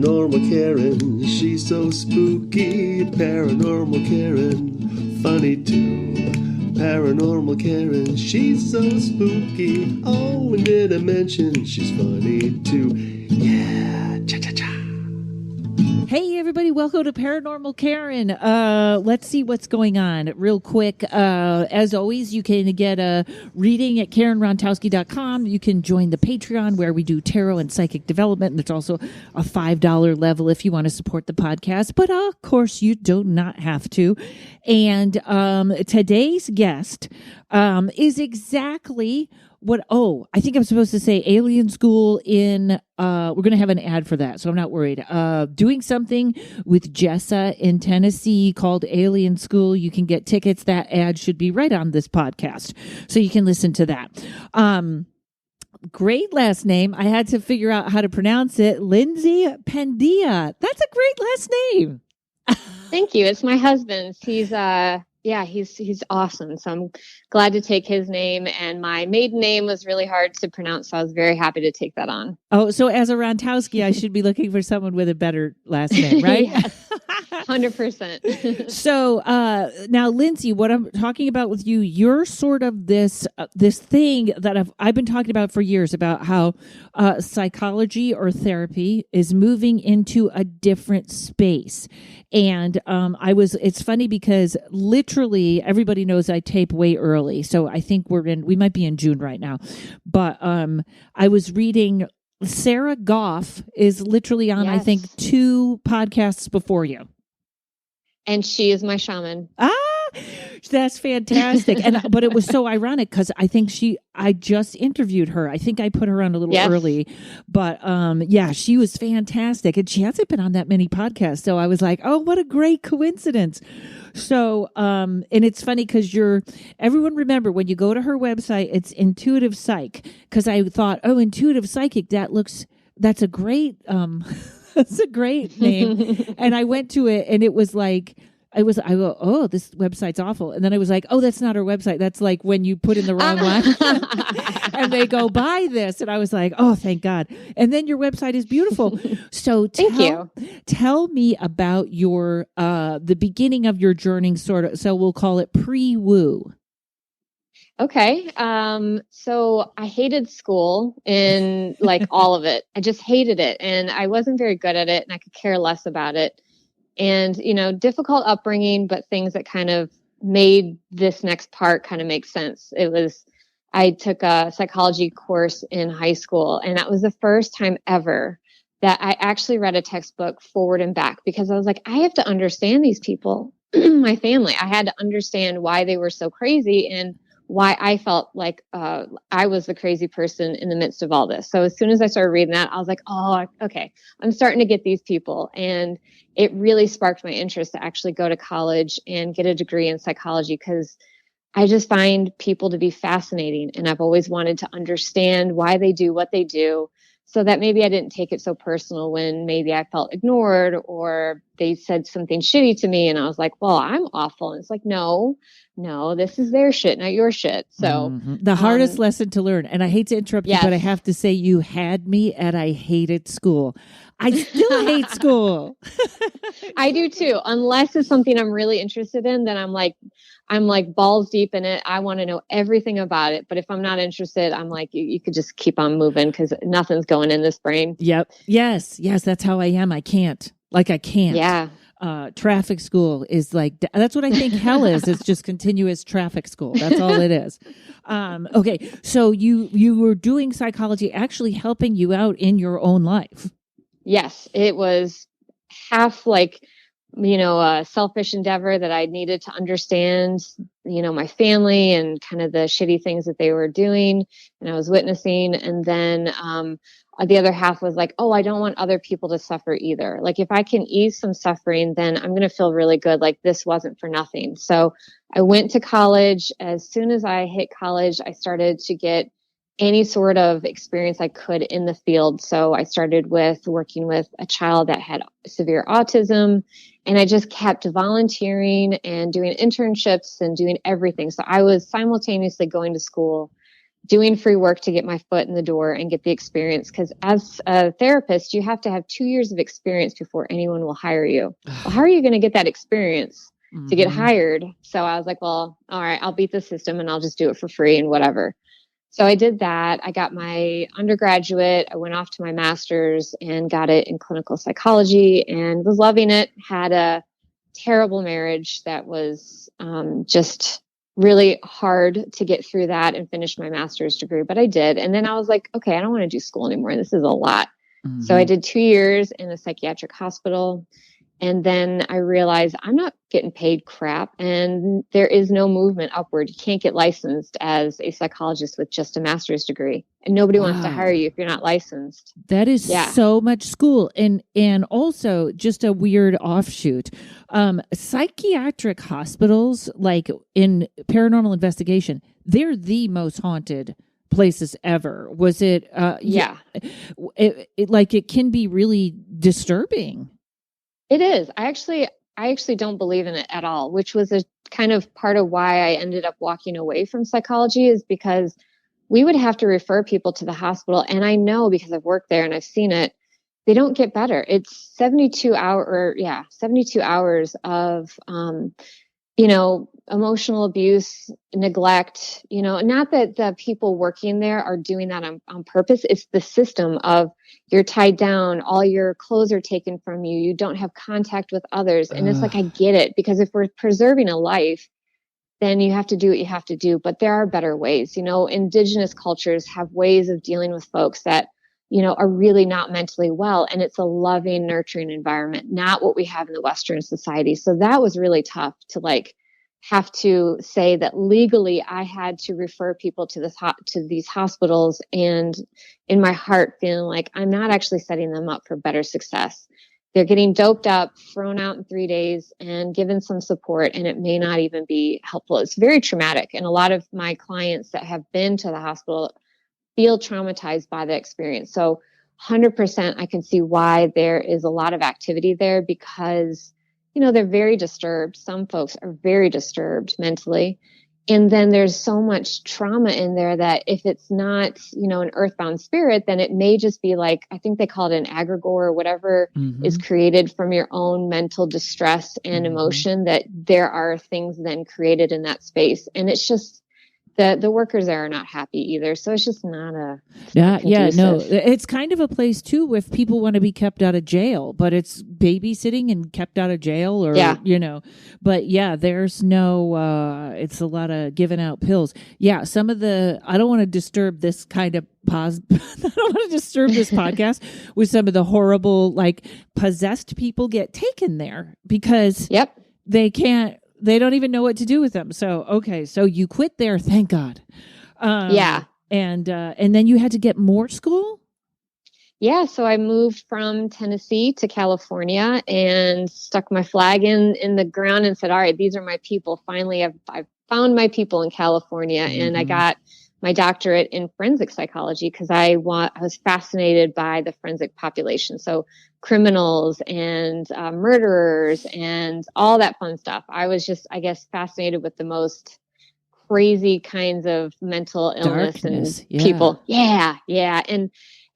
Paranormal Karen, she's so spooky. Paranormal Karen, funny too. Paranormal Karen, she's so spooky. Oh, and did I mention she's funny too? Yeah, cha-cha-cha. Hey everybody, welcome to Paranormal Karen. Let's see what's going on real quick. As always, you can get a reading at karenrontowski.com. You can join the Patreon where we do tarot and psychic development. And it's also a $5 level if you want to support the podcast. But of course, you do not have to. And today's guest is exactly what, I think I'm supposed to say alien school in, we're going to have an ad for that, so I'm not worried. Doing something with Jessa in Tennessee called Alien School. You can get tickets. That ad should be right on this podcast, so you can listen to that. Great last name. I had to figure out how to pronounce it. Lindsay Pandya. That's a great last name. Thank you. It's my husband's. He's awesome. So I'm glad to take his name. And my maiden name was really hard to pronounce, so I was very happy to take that on. Oh, so as a Rontowski, I should be looking for someone with a better last name, right? 100%. So now, Lindsay, what I'm talking about with you, you're sort of this thing that I've been talking about for years about how psychology or therapy is moving into a different space. And it's funny because literally everybody knows I tape way early. So I think we might be in June right now. But I was reading, Sarah Goff is literally on, Yes. I think, 2 podcasts before you. And she is my shaman. That's fantastic. But it was so ironic because I think I just interviewed her. I think I put her on a little early, but she was fantastic. And she hasn't been on that many podcasts. So I was like, oh, what a great coincidence. So, and it's funny because everyone remember when you go to her website, it's Intuitive Psych. Cause I thought, Intuitive Psychic, that's a great, that's a great name. And I went to it and it was like, I go, oh, this website's awful. And then I was like, oh, that's not our website. That's like when you put in the wrong one and they go, buy this. And I was like, oh, thank God. And then your website is beautiful. So tell me about your, the beginning of your journey, sort of. So we'll call it pre-woo. Okay. So I hated school and like all of it. I just hated it. And I wasn't very good at it and I could care less about it. And, difficult upbringing, but things that kind of made this next part kind of make sense. I took a psychology course in high school, and that was the first time ever that I actually read a textbook forward and back because I was like, I have to understand these people, my family. I had to understand why they were so crazy and why I felt like I was the crazy person in the midst of all this. So as soon as I started reading that, I was like, oh, okay, I'm starting to get these people. And it really sparked my interest to actually go to college and get a degree in psychology because I just find people to be fascinating. And I've always wanted to understand why they do what they do so that maybe I didn't take it so personal when maybe I felt ignored or they said something shitty to me. And I was like, well, I'm awful. And it's like, no, this is their shit, not your shit. So the hardest lesson to learn. And I hate to interrupt you, but I have to say you had me at I hated school. I still hate school. I do too. Unless it's something I'm really interested in, then I'm like balls deep in it. I want to know everything about it. But if I'm not interested, I'm like, you could just keep on moving because nothing's going in this brain. Yep. Yes. That's how I am. I can't. Yeah. Traffic school is like, that's what I think hell is. It's just continuous traffic school. That's all it is. Okay. So you were doing psychology, actually helping you out in your own life. Yes. It was half like, a selfish endeavor that I needed to understand, my family and kind of the shitty things that they were doing and I was witnessing. And then, the other half was like, oh, I don't want other people to suffer either. Like if I can ease some suffering, then I'm going to feel really good. Like this wasn't for nothing. So I went to college. As soon as I hit college, I started to get any sort of experience I could in the field. So I started with working with a child that had severe autism, and I just kept volunteering and doing internships and doing everything. So I was simultaneously going to school doing free work to get my foot in the door and get the experience. Because as a therapist, you have to have 2 years of experience before anyone will hire you. Well, how are you going to get that experience to get hired? So I was like, well, all right, I'll beat the system and I'll just do it for free and whatever. So I did that. I got my undergraduate. I went off to my master's and got it in clinical psychology and was loving it. Had a terrible marriage that was just really hard to get through that and finish my master's degree, but I did. And then I was like, okay, I don't want to do school anymore. This is a lot. So I did 2 years in a psychiatric hospital. And then I realized I'm not getting paid crap and there is no movement upward. You can't get licensed as a psychologist with just a master's degree. And nobody wants to hire you if you're not licensed. That is so much school. And also just a weird offshoot. Psychiatric hospitals, like in paranormal investigation, they're the most haunted places ever. Was it? It can be really disturbing. It is. I actually don't believe in it at all, which was a kind of part of why I ended up walking away from psychology, is because we would have to refer people to the hospital. And I know, because I've worked there and I've seen it, they don't get better. It's 72 hours of, emotional abuse, neglect, not that the people working there are doing that on purpose. It's the system of you're tied down, all your clothes are taken from you, you don't have contact with others. And it's like, I get it, because if we're preserving a life, then you have to do what you have to do. But there are better ways. Indigenous cultures have ways of dealing with folks that, are really not mentally well. And it's a loving, nurturing environment, not what we have in the Western society. So that was really tough to have to say that legally I had to refer people to these hospitals, and in my heart feeling like I'm not actually setting them up for better success. They're getting doped up, thrown out in 3 days, and given some support, and it may not even be helpful. It's very traumatic. And a lot of my clients that have been to the hospital feel traumatized by the experience. So 100% I can see why there is a lot of activity there, because they're very disturbed. Some folks are very disturbed mentally. And then there's so much trauma in there that if it's not, an earthbound spirit, then it may just be like, I think they call it an egregore or whatever is created from your own mental distress and emotion, that there are things then created in that space. And it's just, the workers there are not happy either. So it's just not it's kind of a place too if people want to be kept out of jail, but it's babysitting and kept out of jail, or but there's no it's a lot of giving out pills. Some of the, I don't want to disturb this kind of I don't want to disturb this podcast with some of the horrible, possessed people get taken there because they don't even know what to do with them. So, okay. So you quit there. Thank God. And then you had to get more school? Yeah. So I moved from Tennessee to California and stuck my flag in the ground and said, all right, these are my people. Finally, I've found my people in California. And I got my doctorate in forensic psychology because I was fascinated by the forensic population. So criminals and murderers and all that fun stuff. I was just, I guess, fascinated with the most crazy kinds of mental illness and people. Yeah. And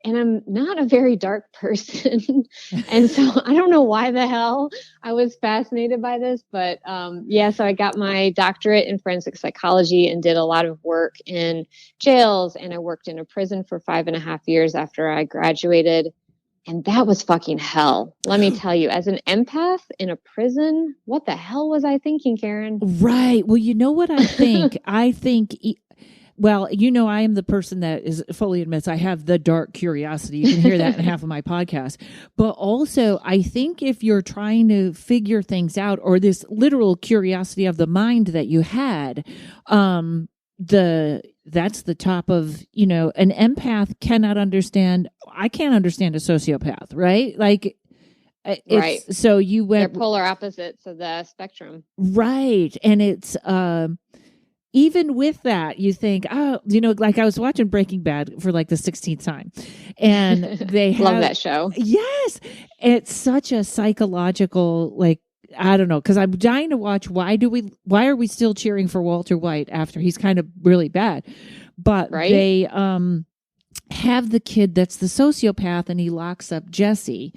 I'm not a very dark person. And so I don't know why the hell I was fascinated by this, but so I got my doctorate in forensic psychology and did a lot of work in jails. And I worked in a prison for 5.5 years after I graduated. And that was fucking hell. Let me tell you, as an empath in a prison, what the hell was I thinking, Karen? Right. Well, you know what I think? I am the person that is fully admits I have the dark curiosity. You can hear that in half of my podcast. But also, I think if you're trying to figure things out, or this literal curiosity of the mind that you had, that's the top of, an empath cannot understand. I can't understand a sociopath, right? Right. So you went. They're polar opposites of the spectrum. Right. And it's, even with that, you think, I was watching Breaking Bad for the 16th time, and they love that show. Yes. It's such a psychological, I don't know, because I'm dying to watch. Why are we still cheering for Walter White after he's kind of really bad? but they have the kid that's the sociopath, and he locks up Jesse.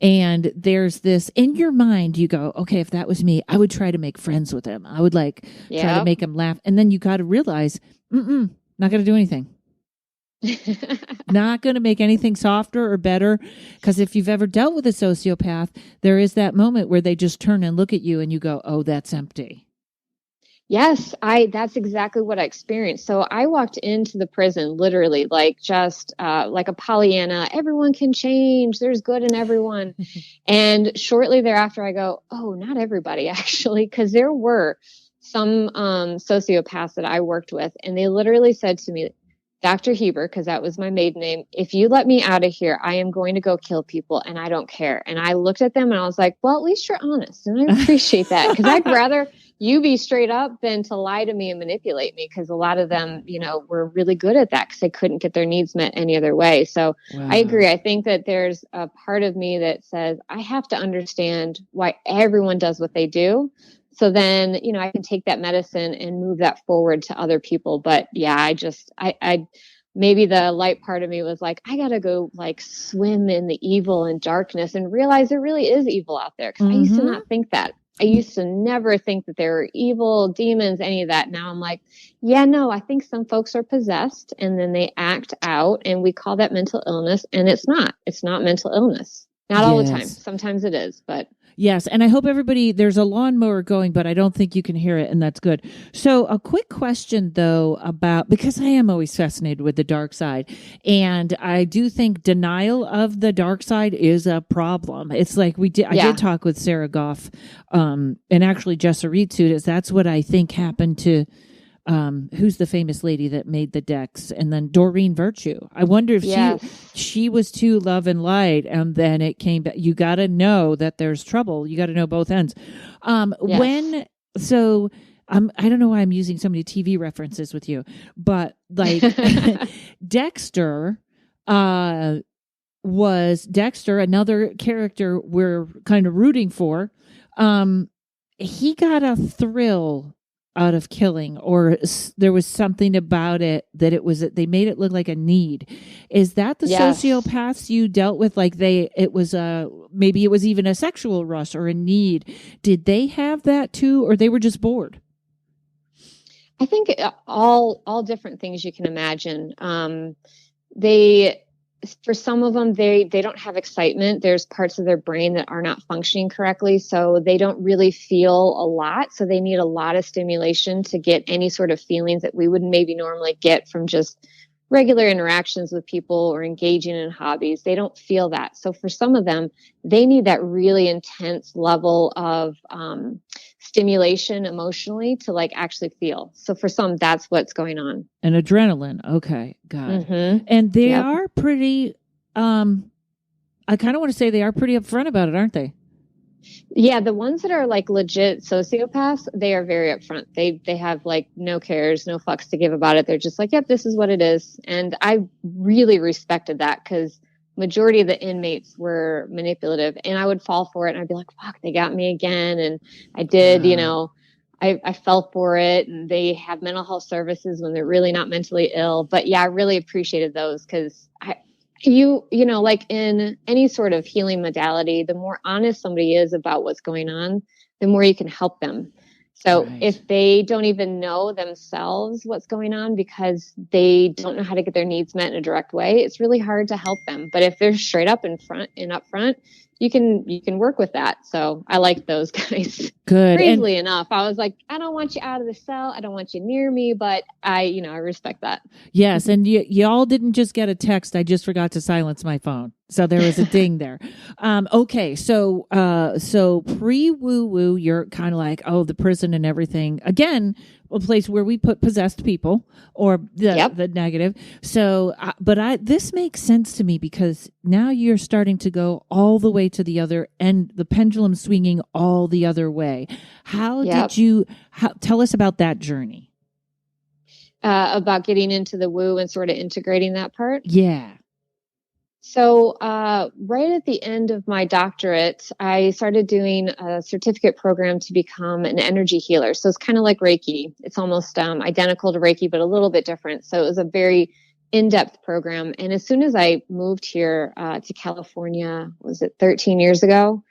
And there's this in your mind, you go, okay, if that was me, I would try to make friends with him. I would try to make him laugh. And then you got to realize, not going to do anything. Not going to make anything softer or better. Because if you've ever dealt with a sociopath, there is that moment where they just turn and look at you and you go, oh, that's empty. Yes, that's exactly what I experienced. So I walked into the prison literally like just like a Pollyanna, everyone can change, there's good in everyone. And shortly thereafter I go, oh, not everybody actually, because there were some sociopaths that I worked with, and they literally said to me, Dr. Heber, because that was my maiden name, if you let me out of here, I am going to go kill people and I don't care. And I looked at them and I was like, well, at least you're honest. And I appreciate that, because I'd rather you be straight up than to lie to me and manipulate me, because a lot of them, were really good at that because they couldn't get their needs met any other way. So I agree. I think that there's a part of me that says I have to understand why everyone does what they do. So then, I can take that medicine and move that forward to other people. But yeah, I maybe the light part of me was like, I got to go like swim in the evil and darkness and realize there really is evil out there. Cause I used to not think that. I used to never think that there were evil, demons, any of that. Now I'm like, yeah, no, I think some folks are possessed and then they act out, and we call that mental illness. And it's not mental illness. Not all the time. Sometimes it is, but. Yes, and I hope there's a lawnmower going, but I don't think you can hear it, and that's good. So a quick question, though, because I am always fascinated with the dark side, and I do think denial of the dark side is a problem. It's like I did talk with Sarah Goff, and actually Jessa Reed, that's what I think happened to who's the famous lady that made the decks, and then Doreen Virtue. I wonder if she was too love and light, and then it came back. You got to know that there's trouble. You got to know both ends. I don't know why I'm using so many TV references with you, but like Dexter was another character we're kind of rooting for. He got a thrill out of killing, or there was something about it that they made it look like a need. Is that the sociopaths you dealt with? Like maybe it was even a sexual rush or a need. Did they have that too, or they were just bored? I think all different things you can imagine. For some of them, they don't have excitement. There's parts of their brain that are not functioning correctly, so they don't really feel a lot. So they need a lot of stimulation to get any sort of feelings that we would maybe normally get from just regular interactions with people or engaging in hobbies. They don't feel that. So for some of them, they need that really intense level of stimulation emotionally to like actually feel. So for some, that's what's going on. And adrenaline. Okay. Got it. And they are pretty, I kind of want to say they are pretty upfront about it, aren't they? Yeah. The ones that are like legit sociopaths, they are very upfront. They have like no cares, no fucks to give about it. They're just like, yep, this is what it is. And I really respected that, because majority of the inmates were manipulative, and I would fall for it, and I'd be like, fuck, they got me again. And I did, I fell for it, and they have mental health services when they're really not mentally ill. But yeah, I really appreciated those, because like in any sort of healing modality, the more honest somebody is about what's going on, the more you can help them. So if they don't even know themselves what's going on because they don't know how to get their needs met in a direct way, it's really hard to help them. But if they're straight up in front and up front, you can work with that. So I like those guys. Good. Crazily enough, I was like, I don't want you out of the cell. I don't want you near me, but I respect that. Yes. And y'all didn't just get a text. I just forgot to silence my phone. So there was a ding there. Okay. So pre-woo-woo, you're kind of like, oh, the prison and everything. Again, a place where we put possessed people or the negative. So, this makes sense to me, because now you're starting to go all the way to the other end, the pendulum swinging all the other way. How did you tell us about that journey? About getting into the woo and sort of integrating that part? Yeah. So right at the end of my doctorate, I started doing a certificate program to become an energy healer. So it's kind of like Reiki. It's almost identical to Reiki, but a little bit different. So it was a very in-depth program. And as soon as I moved here to California, was it 13 years ago?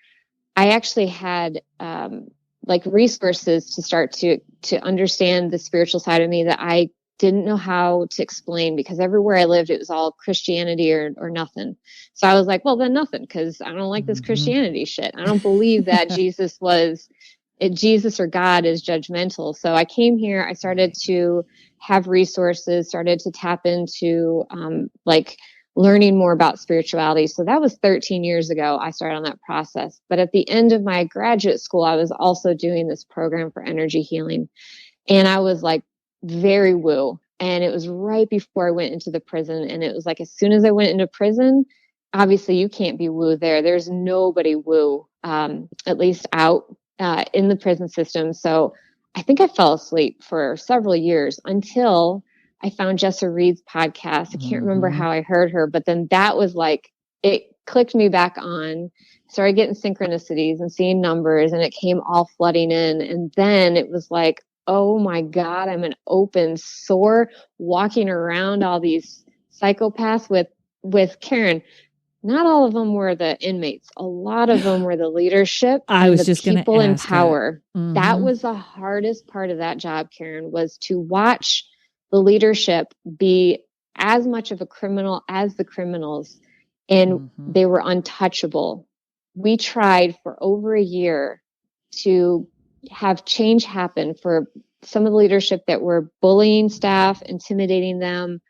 I actually had like resources to start to understand the spiritual side of me that I didn't know how to explain, because everywhere I lived, it was all Christianity or nothing. So I was like, well, then nothing, because I don't like this Christianity shit. I don't believe that Jesus or God is judgmental. So I came here, I started to have resources, started to tap into like learning more about spirituality. So that was 13 years ago. I started on that process. But at the end of my graduate school, I was also doing this program for energy healing. And I was like very woo. And it was right before I went into the prison. And it was like, as soon as I went into prison, obviously you can't be woo there. There's nobody woo, at least out in the prison system. So I think I fell asleep for several years until I found Jessa Reed's podcast. I can't remember how I heard her, but then that was like, it clicked me back on, started getting synchronicities and seeing numbers, and it came all flooding in. And then it was like, oh my God, I'm an open sore walking around all these psychopaths with Karen. Not all of them were the inmates. A lot of them were the leadership. I was just going to people in ask power. That was the hardest part of that job, Karen, was to watch the leadership be as much of a criminal as the criminals, and they were untouchable. We tried for over a year to have change happen for some of the leadership that were bullying staff, intimidating them,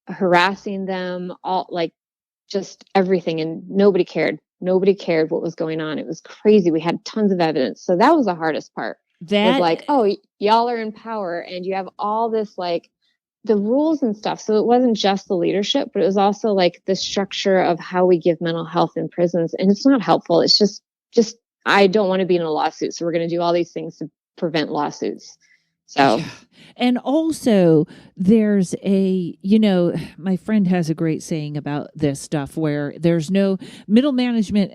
harassing them, all like just everything. And nobody cared. Nobody cared what was going on. It was crazy. We had tons of evidence. So that was the hardest part. Was like, oh, y'all are in power and you have all this, like the rules and stuff. So it wasn't just the leadership, but it was also like the structure of how we give mental health in prisons. And it's not helpful. It's just, I don't want to be in a lawsuit. So we're going to do all these things to prevent lawsuits. So, yeah. And also there's my friend has a great saying about this stuff where there's no middle management.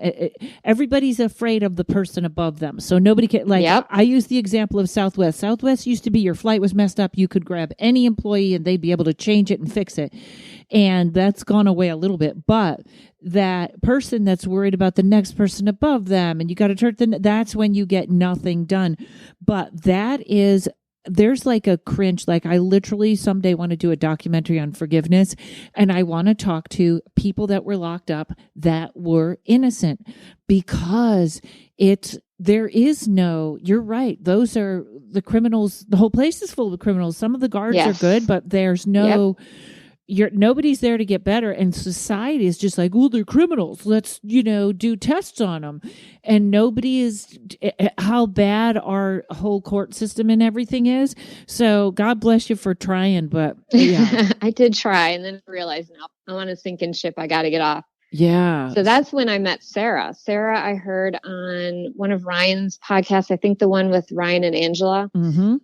Everybody's afraid of the person above them. So nobody can, I use the example of Southwest. Southwest used to be, your flight was messed up. You could grab any employee and they'd be able to change it and fix it. And that's gone away a little bit, but that person that's worried about the next person above them and you got to turn, that's when you get nothing done. But there's like a cringe, like I literally someday want to do a documentary on forgiveness, and I want to talk to people that were locked up that were innocent, because you're right. Those are the criminals. The whole place is full of criminals. Some of the guards are good, but there's nobody's there to get better. And society is just like, well, they're criminals. Let's, do tests on them. And nobody is how bad our whole court system and everything is. So God bless you for trying, but yeah. I did try, and then realized, no, I'm on a sinking ship. I got to get off. Yeah. So that's when I met Sarah. Sarah, I heard on one of Ryan's podcasts, I think the one with Ryan and Angela.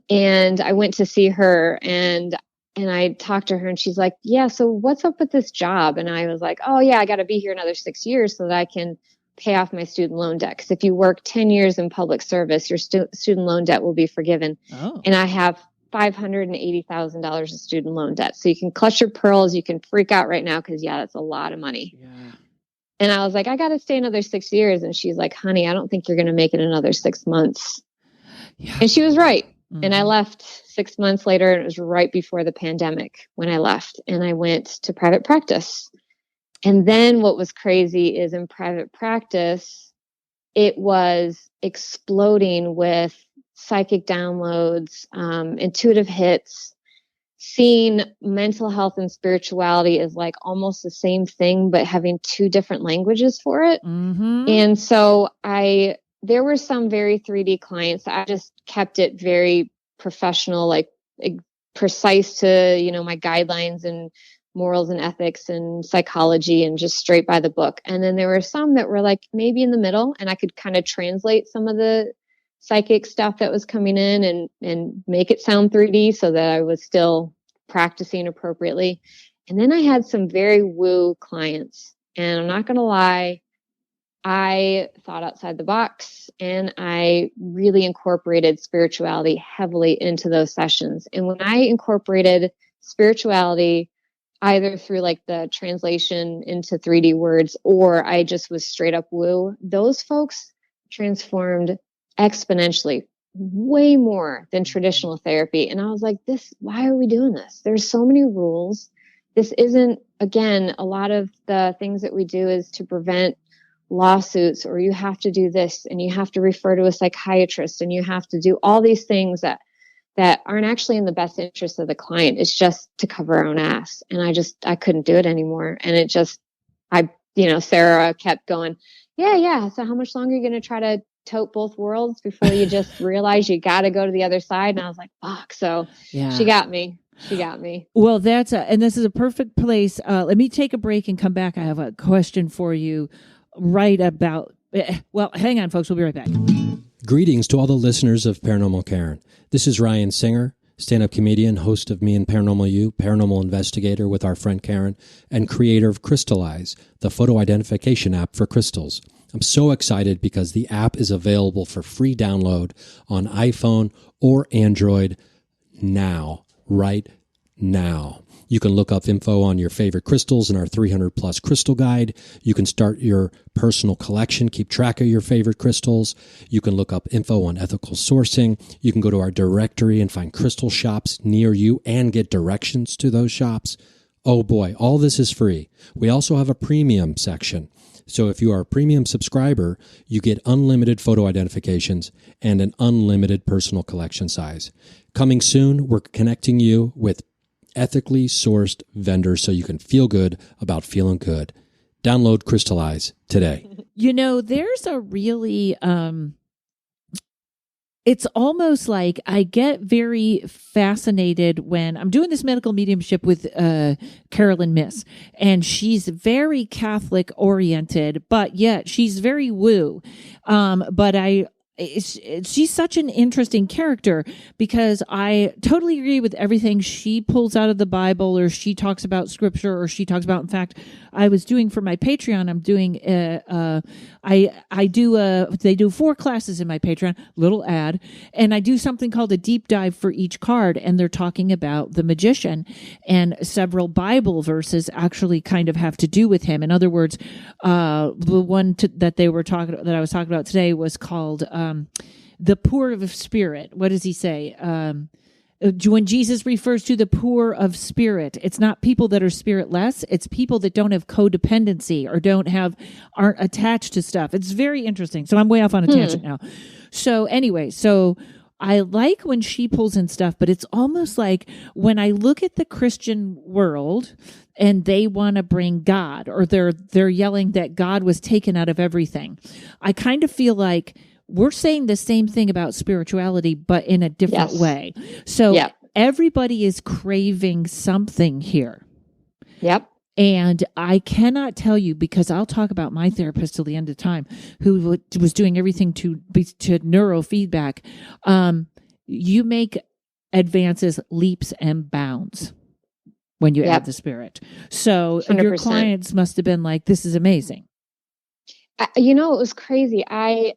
And I went to see her, and I talked to her, and she's like, yeah, so what's up with this job? And I was like, oh yeah, I got to be here another 6 years so that I can pay off my student loan debt. Because if you work 10 years in public service, your student loan debt will be forgiven. Oh. And I have $580,000 of student loan debt. So you can clutch your pearls. You can freak out right now, because that's a lot of money. Yeah. And I was like, I got to stay another 6 years. And she's like, honey, I don't think you're going to make it another 6 months. Yeah. And she was right. And I left 6 months later, and it was right before the pandemic when I left, and I went to private practice. And then what was crazy is in private practice, it was exploding with psychic downloads, intuitive hits, seeing mental health and spirituality as like almost the same thing, but having two different languages for it. And so there were some very 3D clients. I just kept it very professional, like precise to, my guidelines and morals and ethics and psychology, and just straight by the book. And then there were some that were like maybe in the middle, and I could kind of translate some of the psychic stuff that was coming in and make it sound 3D so that I was still practicing appropriately. And then I had some very woo clients, and I'm not going to lie, I thought outside the box, and I really incorporated spirituality heavily into those sessions. And when I incorporated spirituality, either through like the translation into 3D words, or I just was straight up woo, those folks transformed exponentially, way more than traditional therapy. And I was like, why are we doing this? There's so many rules. This isn't, again, a lot of the things that we do is to prevent lawsuits, or you have to do this and you have to refer to a psychiatrist and you have to do all these things that aren't actually in the best interest of the client. It's just to cover our own ass. And I couldn't do it anymore. And Sarah kept going, yeah. So how much longer are you going to try to tote both worlds before you just realize you got to go to the other side? And I was like, fuck. So she got me. Well, and this is a perfect place. Let me take a break and come back. I have a question for you right about, well, hang on, folks. We'll be right back. Greetings to all the listeners of Paranormal Karen. This is Ryan Singer, stand-up comedian, host of Me and Paranormal You, paranormal investigator with our friend Karen, and creator of Crystallize, the photo identification app for crystals. I'm so excited because the app is available for free download on iPhone or Android now, right now. You can look up info on your favorite crystals in our 300-plus crystal guide. You can start your personal collection, keep track of your favorite crystals. You can look up info on ethical sourcing. You can go to our directory and find crystal shops near you and get directions to those shops. Oh boy, all this is free. We also have a premium section. So if you are a premium subscriber, you get unlimited photo identifications and an unlimited personal collection size. Coming soon, we're connecting you with ethically sourced vendors so you can feel good about feeling good. Download Crystallize today. There's a really, it's almost like I get very fascinated when I'm doing this medical mediumship with Carolyn Miss, and she's very Catholic oriented, but yet she's very woo. She's such an interesting character because I totally agree with everything she pulls out of the Bible, or she talks about scripture, or she talks about. In fact, I was doing for my Patreon, I'm doing they do 4 classes in my Patreon, little ad, and I do something called a deep dive for each card, and they're talking about the magician, and several Bible verses actually kind of have to do with him. In other words, the one that I was talking about today was called the poor of spirit. What does he say? When Jesus refers to the poor of spirit, it's not people that are spiritless. It's people that don't have codependency or aren't attached to stuff. It's very interesting. So I'm way off on a tangent now. So anyway, I like when she pulls in stuff, but it's almost like when I look at the Christian world and they want to bring God, or they're yelling that God was taken out of everything. I kind of feel like we're saying the same thing about spirituality, but in a different way. So everybody is craving something here. Yep. And I cannot tell you, because I'll talk about my therapist till the end of time, who was doing everything to neurofeedback. You make advances, leaps and bounds when you add the spirit. So 100%. Your clients must have been like, this is amazing. It was crazy. I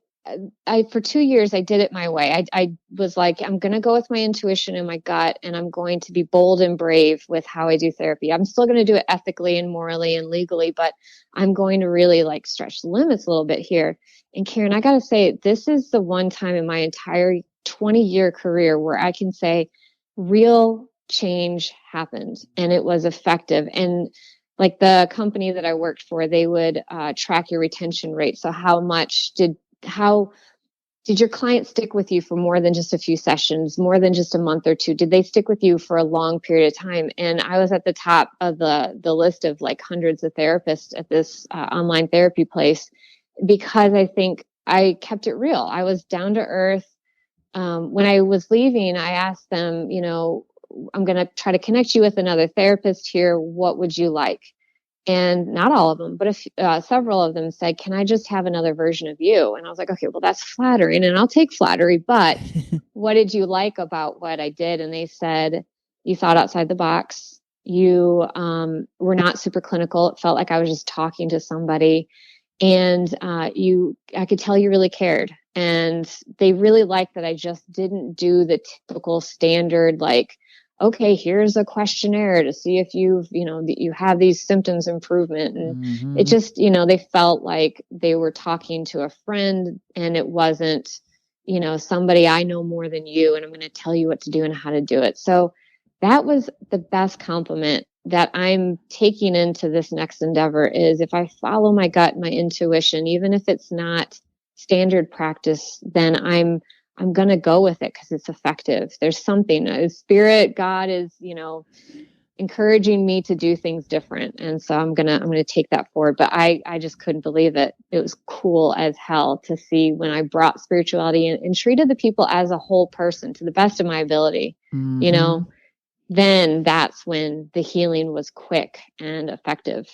for 2 years, I did it my way. I was like, I'm going to go with my intuition and my gut, and I'm going to be bold and brave with how I do therapy. I'm still going to do it ethically and morally and legally, but I'm going to really stretch the limits a little bit here. And Karen, I got to say, this is the one time in my entire 20-year career where I can say real change happened and it was effective. And the company that I worked for, they would track your retention rate. So how did your client stick with you for more than just a few sessions, more than just a month or two? Did they stick with you for a long period of time? And I was at the top of the list of hundreds of therapists at this online therapy place, because I think I kept it real. I was down to earth. When I was leaving, I asked them, I'm going to try to connect you with another therapist here. What would you like? And not all of them, but several of them said, can I just have another version of you? And I was like, okay, well, that's flattering and I'll take flattery, but what did you like about what I did? And they said, you thought outside the box. You were not super clinical. It felt like I was just talking to somebody, and I could tell you really cared. And they really liked that I just didn't do the typical standard, like, okay, here's a questionnaire to see if you have these symptoms improvement. And it just, they felt like they were talking to a friend, and it wasn't, somebody I know more than you, and I'm going to tell you what to do and how to do it. So that was the best compliment that I'm taking into this next endeavor, is if I follow my gut, my intuition, even if it's not standard practice, then I'm going to go with it because it's effective. There's something, spirit, God is, encouraging me to do things different. And so I'm going to take that forward. But I just couldn't believe it. It was cool as hell to see when I brought spirituality in and treated the people as a whole person to the best of my ability, then that's when the healing was quick and effective.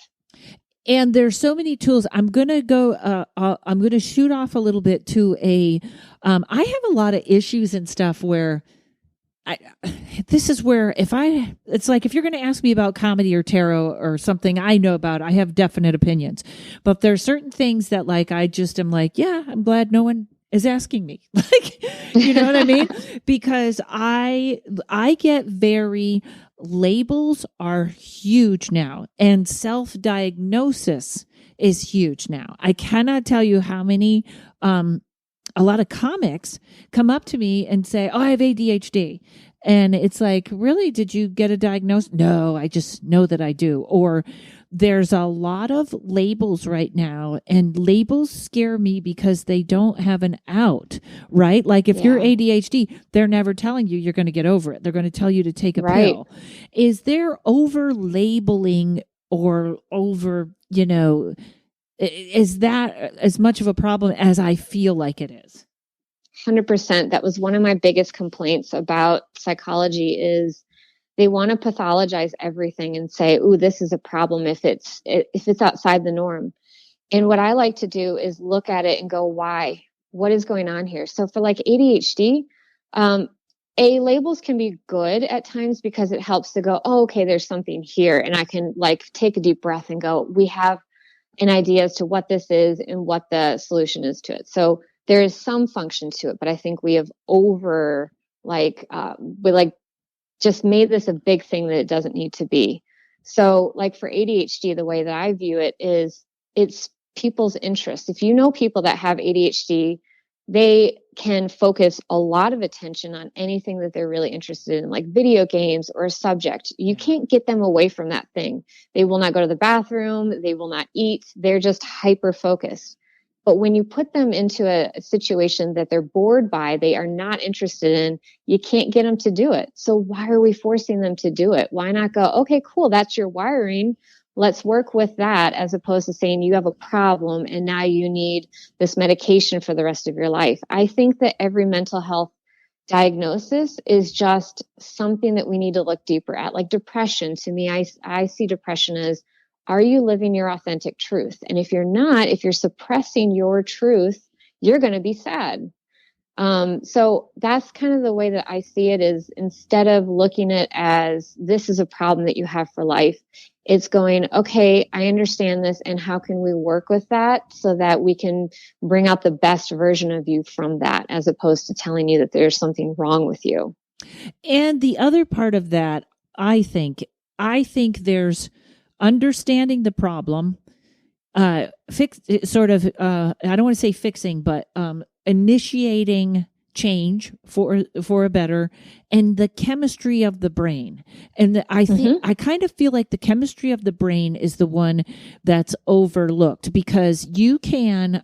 And there's so many tools. I'm going to go, I'm going to shoot off a little bit to I have a lot of issues and stuff where this is where it's like, if you're going to ask me about comedy or tarot or something I know about, I have definite opinions, but there's certain things that like, I just am like, yeah, I'm glad no one is asking me. Like, you know what I mean? Because I get labels are huge now, and self-diagnosis is huge now. I cannot tell you how many, a lot of comics come up to me and say, oh, I have ADHD. And it's like, really? Did you get a diagnosis? No, I just know that I do. Or there's a lot of labels right now, and labels scare me because they don't have an out, right? Like if you're ADHD, they're never telling you you're going to get over it. They're going to tell you to take a pill. Is there over labeling or over, is that as much of a problem as I feel like it is? 100%. That was one of my biggest complaints about psychology, is they want to pathologize everything and say, "Ooh, this is a problem if it's outside the norm." And what I like to do is look at it and go, "Why? What is going on here?" So for like ADHD, labels can be good at times because it helps to go, "Oh, okay, there's something here," and I can like take a deep breath and go, "We have an idea as to what this is and what the solution is to it." So there is some function to it, but I think we have just made this a big thing that it doesn't need to be. So like for ADHD, the way that I view it is it's people's interest. If you know people that have ADHD, they can focus a lot of attention on anything that they're really interested in, like video games or a subject. You can't get them away from that thing. They will not go to the bathroom. They will not eat. They're just hyper focused. But when you put them into a situation that they're bored by, they are not interested in, you can't get them to do it. So why are we forcing them to do it? Why not go, okay, cool, that's your wiring. Let's work with that, as opposed to saying you have a problem and now you need this medication for the rest of your life. I think that every mental health diagnosis is just something that we need to look deeper at. Like depression, to me, I see depression as, are you living your authentic truth? And if you're not, if you're suppressing your truth, you're going to be sad. So that's kind of the way that I see it, is instead of looking at it as this is a problem that you have for life, it's going, okay, I understand this, and how can we work with that so that we can bring out the best version of you from that, as opposed to telling you that there's something wrong with you. And the other part of that, I think there's understanding the problem, I don't want to say fixing, but initiating change for a better, and the chemistry of the brain. And I think I kind of feel like the chemistry of the brain is the one that's overlooked, because you can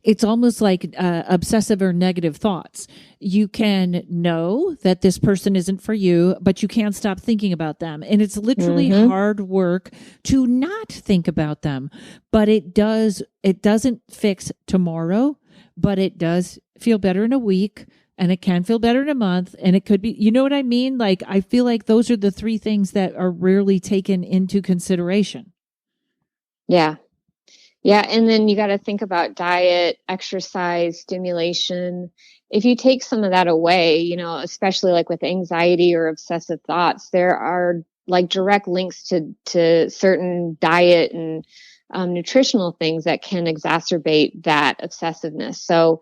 it's almost like obsessive or negative thoughts. You can know that this person isn't for you, but you can't stop thinking about them. And it's literally hard work to not think about them. But it doesn't fix tomorrow, but it does feel better in a week, and it can feel better in a month. And it could be, you know what I mean? Like, I feel like those are the three things that are rarely taken into consideration. Yeah. Yeah. And then you got to think about diet, exercise, stimulation. If you take some of that away, you know, especially like with anxiety or obsessive thoughts, there are like direct links to certain diet and nutritional things that can exacerbate that obsessiveness. So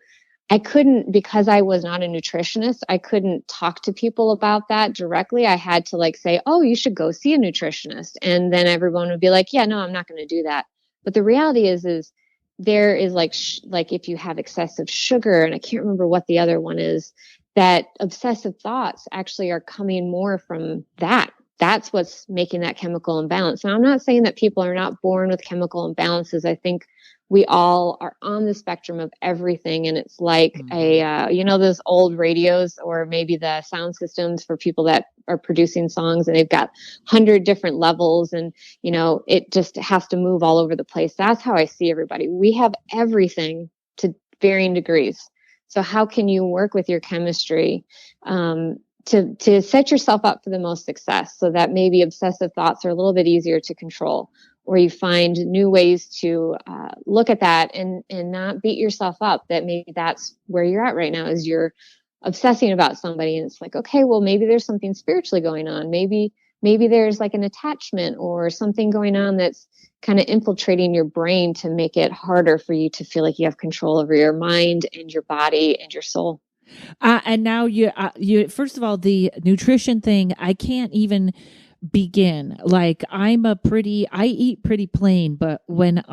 I couldn't, because I was not a nutritionist, I couldn't talk to people about that directly. I had to like say, oh, you should go see a nutritionist. And then everyone would be like, yeah, no, I'm not going to do that. But the reality is there is like, like if you have excessive sugar, and I can't remember what the other one is, that obsessive thoughts actually are coming more from that. That's what's making that chemical imbalance. Now, I'm not saying that people are not born with chemical imbalances. I think we all are on the spectrum of everything. And it's like you know, those old radios or maybe the sound systems for people that are producing songs, and they've got 100 different levels, and, you know, it just has to move all over the place. That's how I see everybody. We have everything to varying degrees. So how can you work with your chemistry, to set yourself up for the most success, so that maybe obsessive thoughts are a little bit easier to control, or you find new ways to look at that and not beat yourself up that maybe that's where you're at right now, is you're obsessing about somebody, and it's like, okay, well, maybe there's something spiritually going on. Maybe there's like an attachment or something going on that's kind of infiltrating your brain to make it harder for you to feel like you have control over your mind and your body and your soul. And now you, first of all, the nutrition thing, I can't even begin. Like I eat pretty plain, but when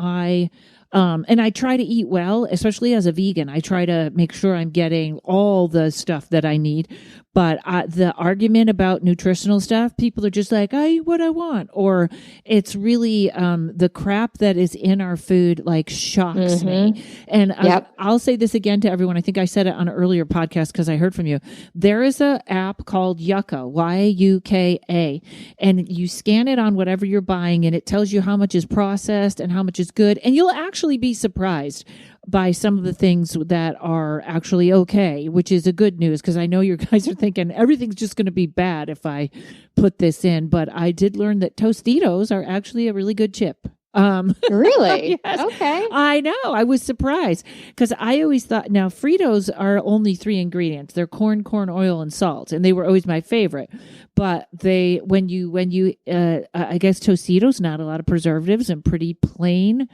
and I try to eat well, especially as a vegan. I try to make sure I'm getting all the stuff that I need. But the argument about nutritional stuff, people are just like, I eat what I want. Or it's really the crap that is in our food like shocks me. And I'll say this again to everyone. I think I said it on an earlier podcast because I heard from you. There is an app called Yuka, Yuka, and you scan it on whatever you're buying, and it tells you how much is processed and how much is good. And you'll actually be surprised by some of the things that are actually okay, which is a good news, because I know you guys are thinking everything's just going to be bad if I put this in. But I did learn that Tostitos are actually a really good chip. Really? Yes. Okay. I know. I was surprised because I always thought, now Fritos are only 3 ingredients. They're corn, oil, and salt. And they were always my favorite. But when you, I guess Tostitos, not a lot of preservatives and pretty plain.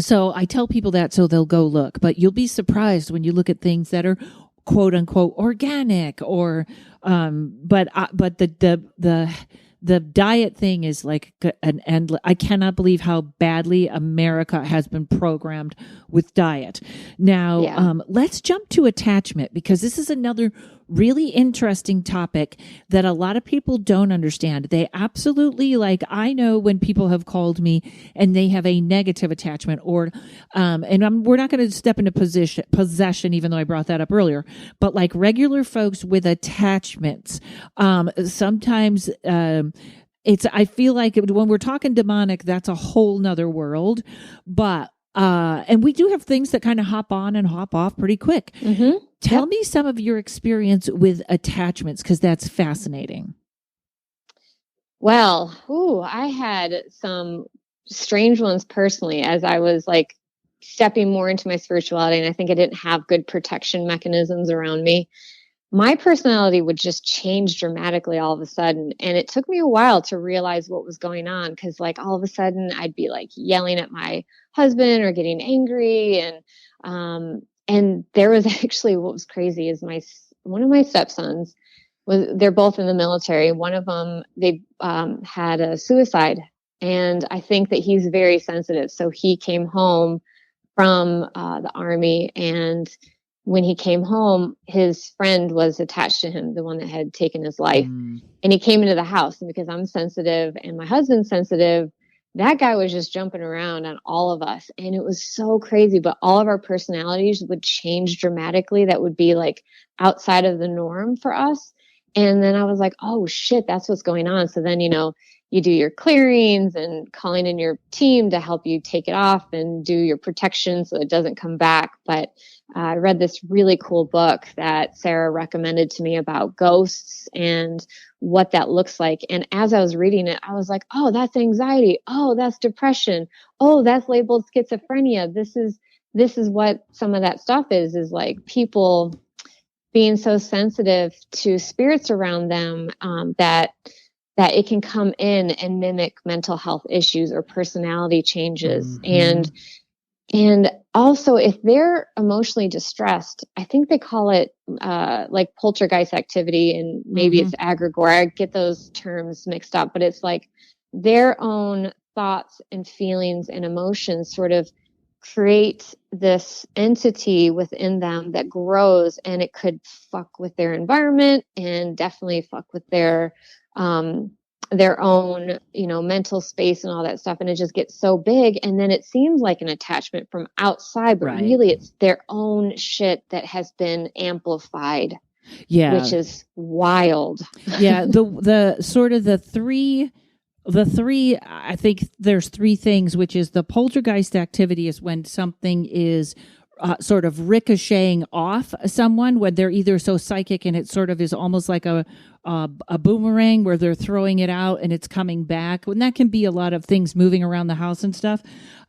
So I tell people that so they'll go look, but you'll be surprised when you look at things that are quote unquote organic or, but the diet thing is like an endless. I cannot believe how badly America has been programmed with diet. Now, let's jump to attachment, because this is another really interesting topic that a lot of people don't understand. They absolutely, like, I know when people have called me and they have a negative attachment, or, we're not going to step into possession, even though I brought that up earlier, but like regular folks with attachments, sometimes, I feel like when we're talking demonic, that's a whole nother world, but and we do have things that kind of hop on and hop off pretty quick. Tell me some of your experience with attachments, because that's fascinating. Well, I had some strange ones personally as I was like stepping more into my spirituality, and I think I didn't have good protection mechanisms around me. My personality would just change dramatically all of a sudden. And it took me a while to realize what was going on, because like all of a sudden I'd be like yelling at my husband or getting angry. And there was actually, what was crazy is one of my stepsons they're both in the military. One of them, they had a suicide, and I think that he's very sensitive. So he came home from the Army, and when he came home, his friend was attached to him, the one that had taken his life. And he came into the house, and because I'm sensitive and my husband's sensitive, that guy was just jumping around on all of us. And it was so crazy, but all of our personalities would change dramatically. That would be like outside of the norm for us. And then I was like, oh shit, that's what's going on. So then, you do your clearings and calling in your team to help you take it off and do your protection so it doesn't come back. But I read this really cool book that Sarah recommended to me about ghosts and what that looks like. And as I was reading it, I was like, oh, that's anxiety. Oh, that's depression. Oh, that's labeled schizophrenia. This is what some of that stuff is like people being so sensitive to spirits around them, that it can come in and mimic mental health issues or personality changes. Mm-hmm. And also, if they're emotionally distressed, I think they call it like poltergeist activity, and maybe it's egregore. I get those terms mixed up, but it's like their own thoughts and feelings and emotions sort of create this entity within them that grows, and it could fuck with their environment and definitely fuck with their own, mental space and all that stuff. And it just gets so big. And then it seems like an attachment from outside, but really it's their own shit that has been amplified. Yeah. Which is wild. Yeah. The sort of the three, I think there's three things, which is the poltergeist activity is when something is sort of ricocheting off someone, when they're either so psychic and it sort of is almost like a boomerang where they're throwing it out and it's coming back. And that can be a lot of things moving around the house and stuff.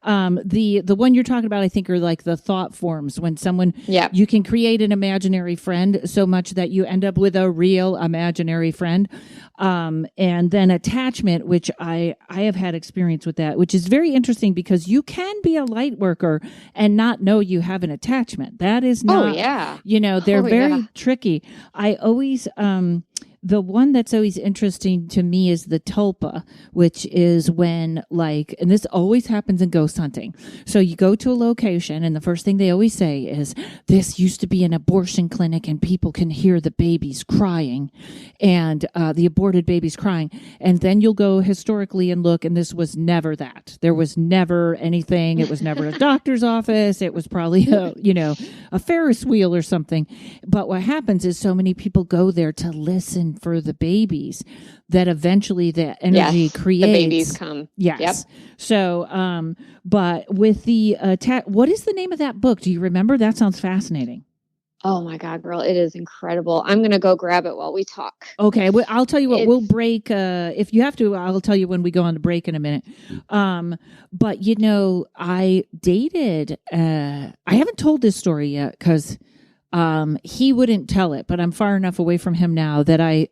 The one you're talking about, I think, are like the thought forms, when someone, you can create an imaginary friend so much that you end up with a real imaginary friend. And then attachment, which I have had experience with that, which is very interesting because you can be a light worker and not know you have an attachment. That is not, they're very tricky. I always, the one that's always interesting to me is the Tulpa, which is when, like, and this always happens in ghost hunting. So you go to a location and the first thing they always say is, this used to be an abortion clinic and people can hear the babies crying and the aborted babies crying. And then you'll go historically and look, and this was never that. There was never anything. It was never a doctor's office. It was probably a Ferris wheel or something. But what happens is so many people go there to listen for the babies that eventually the energy creates. The babies come. Yes. Yep. So, but with the what is the name of that book? Do you remember? That sounds fascinating. Oh my God, girl, it is incredible. I'm going to go grab it while we talk. Okay. Well, I'll tell you what, we'll break. If you have to, I'll tell you when we go on the break in a minute. But I dated, I haven't told this story yet because he wouldn't tell it, but I'm far enough away from him now that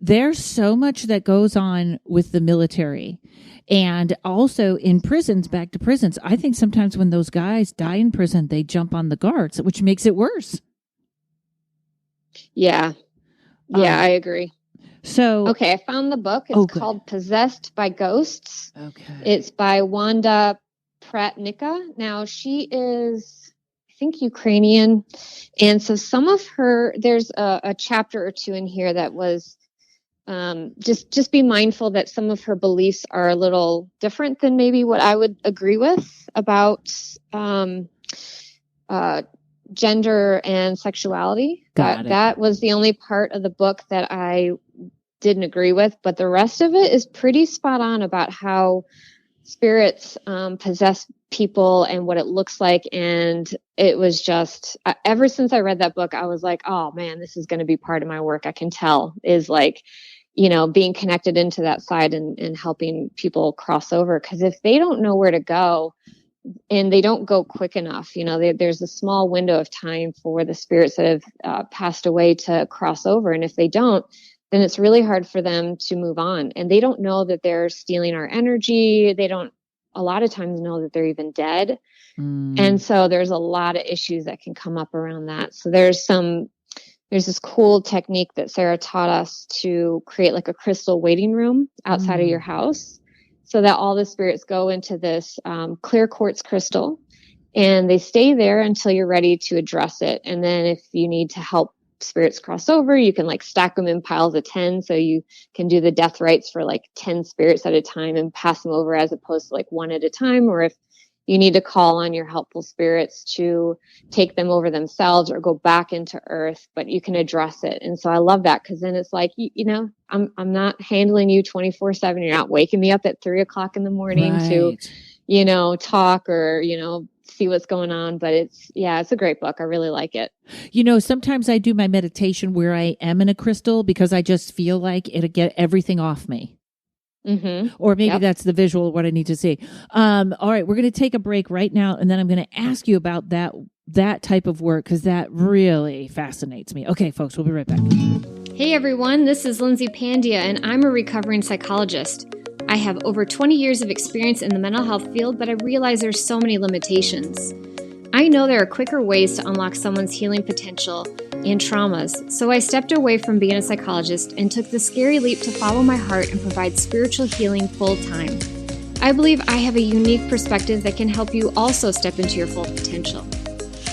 there's so much that goes on with the military and also in prisons, back to prisons. I think sometimes when those guys die in prison, they jump on the guards, which makes it worse. Yeah. Yeah, I agree. So, okay. I found the book. It's called Possessed by Ghosts. Okay. It's by Wanda Pratnicka. Now she is, I think, Ukrainian. And so some of her, there's a chapter or two in here that was, just be mindful that some of her beliefs are a little different than maybe what I would agree with about, gender and sexuality. That was the only part of the book that I didn't agree with, but the rest of it is pretty spot on about how spirits possess people and what it looks like. And it was just, ever since I read that book, I was like, oh man, this is going to be part of my work. I can tell is like, being connected into that side and helping people cross over. Because if they don't know where to go and they don't go quick enough, there's a small window of time for the spirits that have passed away to cross over. And if they don't, then it's really hard for them to move on. And they don't know that they're stealing our energy. They don't a lot of times know that they're even dead. And so there's a lot of issues that can come up around that. So there's this cool technique that Sarah taught us to create like a crystal waiting room outside of your house so that all the spirits go into this clear quartz crystal and they stay there until you're ready to address it. And then if you need to help spirits cross over, you can like stack them in piles of 10. So you can do the death rites for like 10 spirits at a time and pass them over as opposed to like one at a time. Or if, you need to call on your helpful spirits to take them over themselves or go back into earth, but you can address it. And so I love that, because then it's like, you know, I'm not handling you 24/7. You're not waking me up at 3:00 in the morning to, you know, talk or, you know, see what's going on. But it's a great book. I really like it. You know, sometimes I do my meditation where I am in a crystal because I just feel like it'll get everything off me. Mm-hmm. Or maybe that's the visual of what I need to see. All right, we're going to take a break right now, and then I'm going to ask you about that type of work, because that really fascinates me. Okay, folks, we'll be right back. Hey everyone, this is Lindsay Pandya, and I'm a recovering psychologist. I have over 20 years of experience in the mental health field, but I realize there's so many limitations. I know there are quicker ways to unlock someone's healing potential and traumas, so I stepped away from being a psychologist and took the scary leap to follow my heart and provide spiritual healing full-time. I believe I have a unique perspective that can help you also step into your full potential.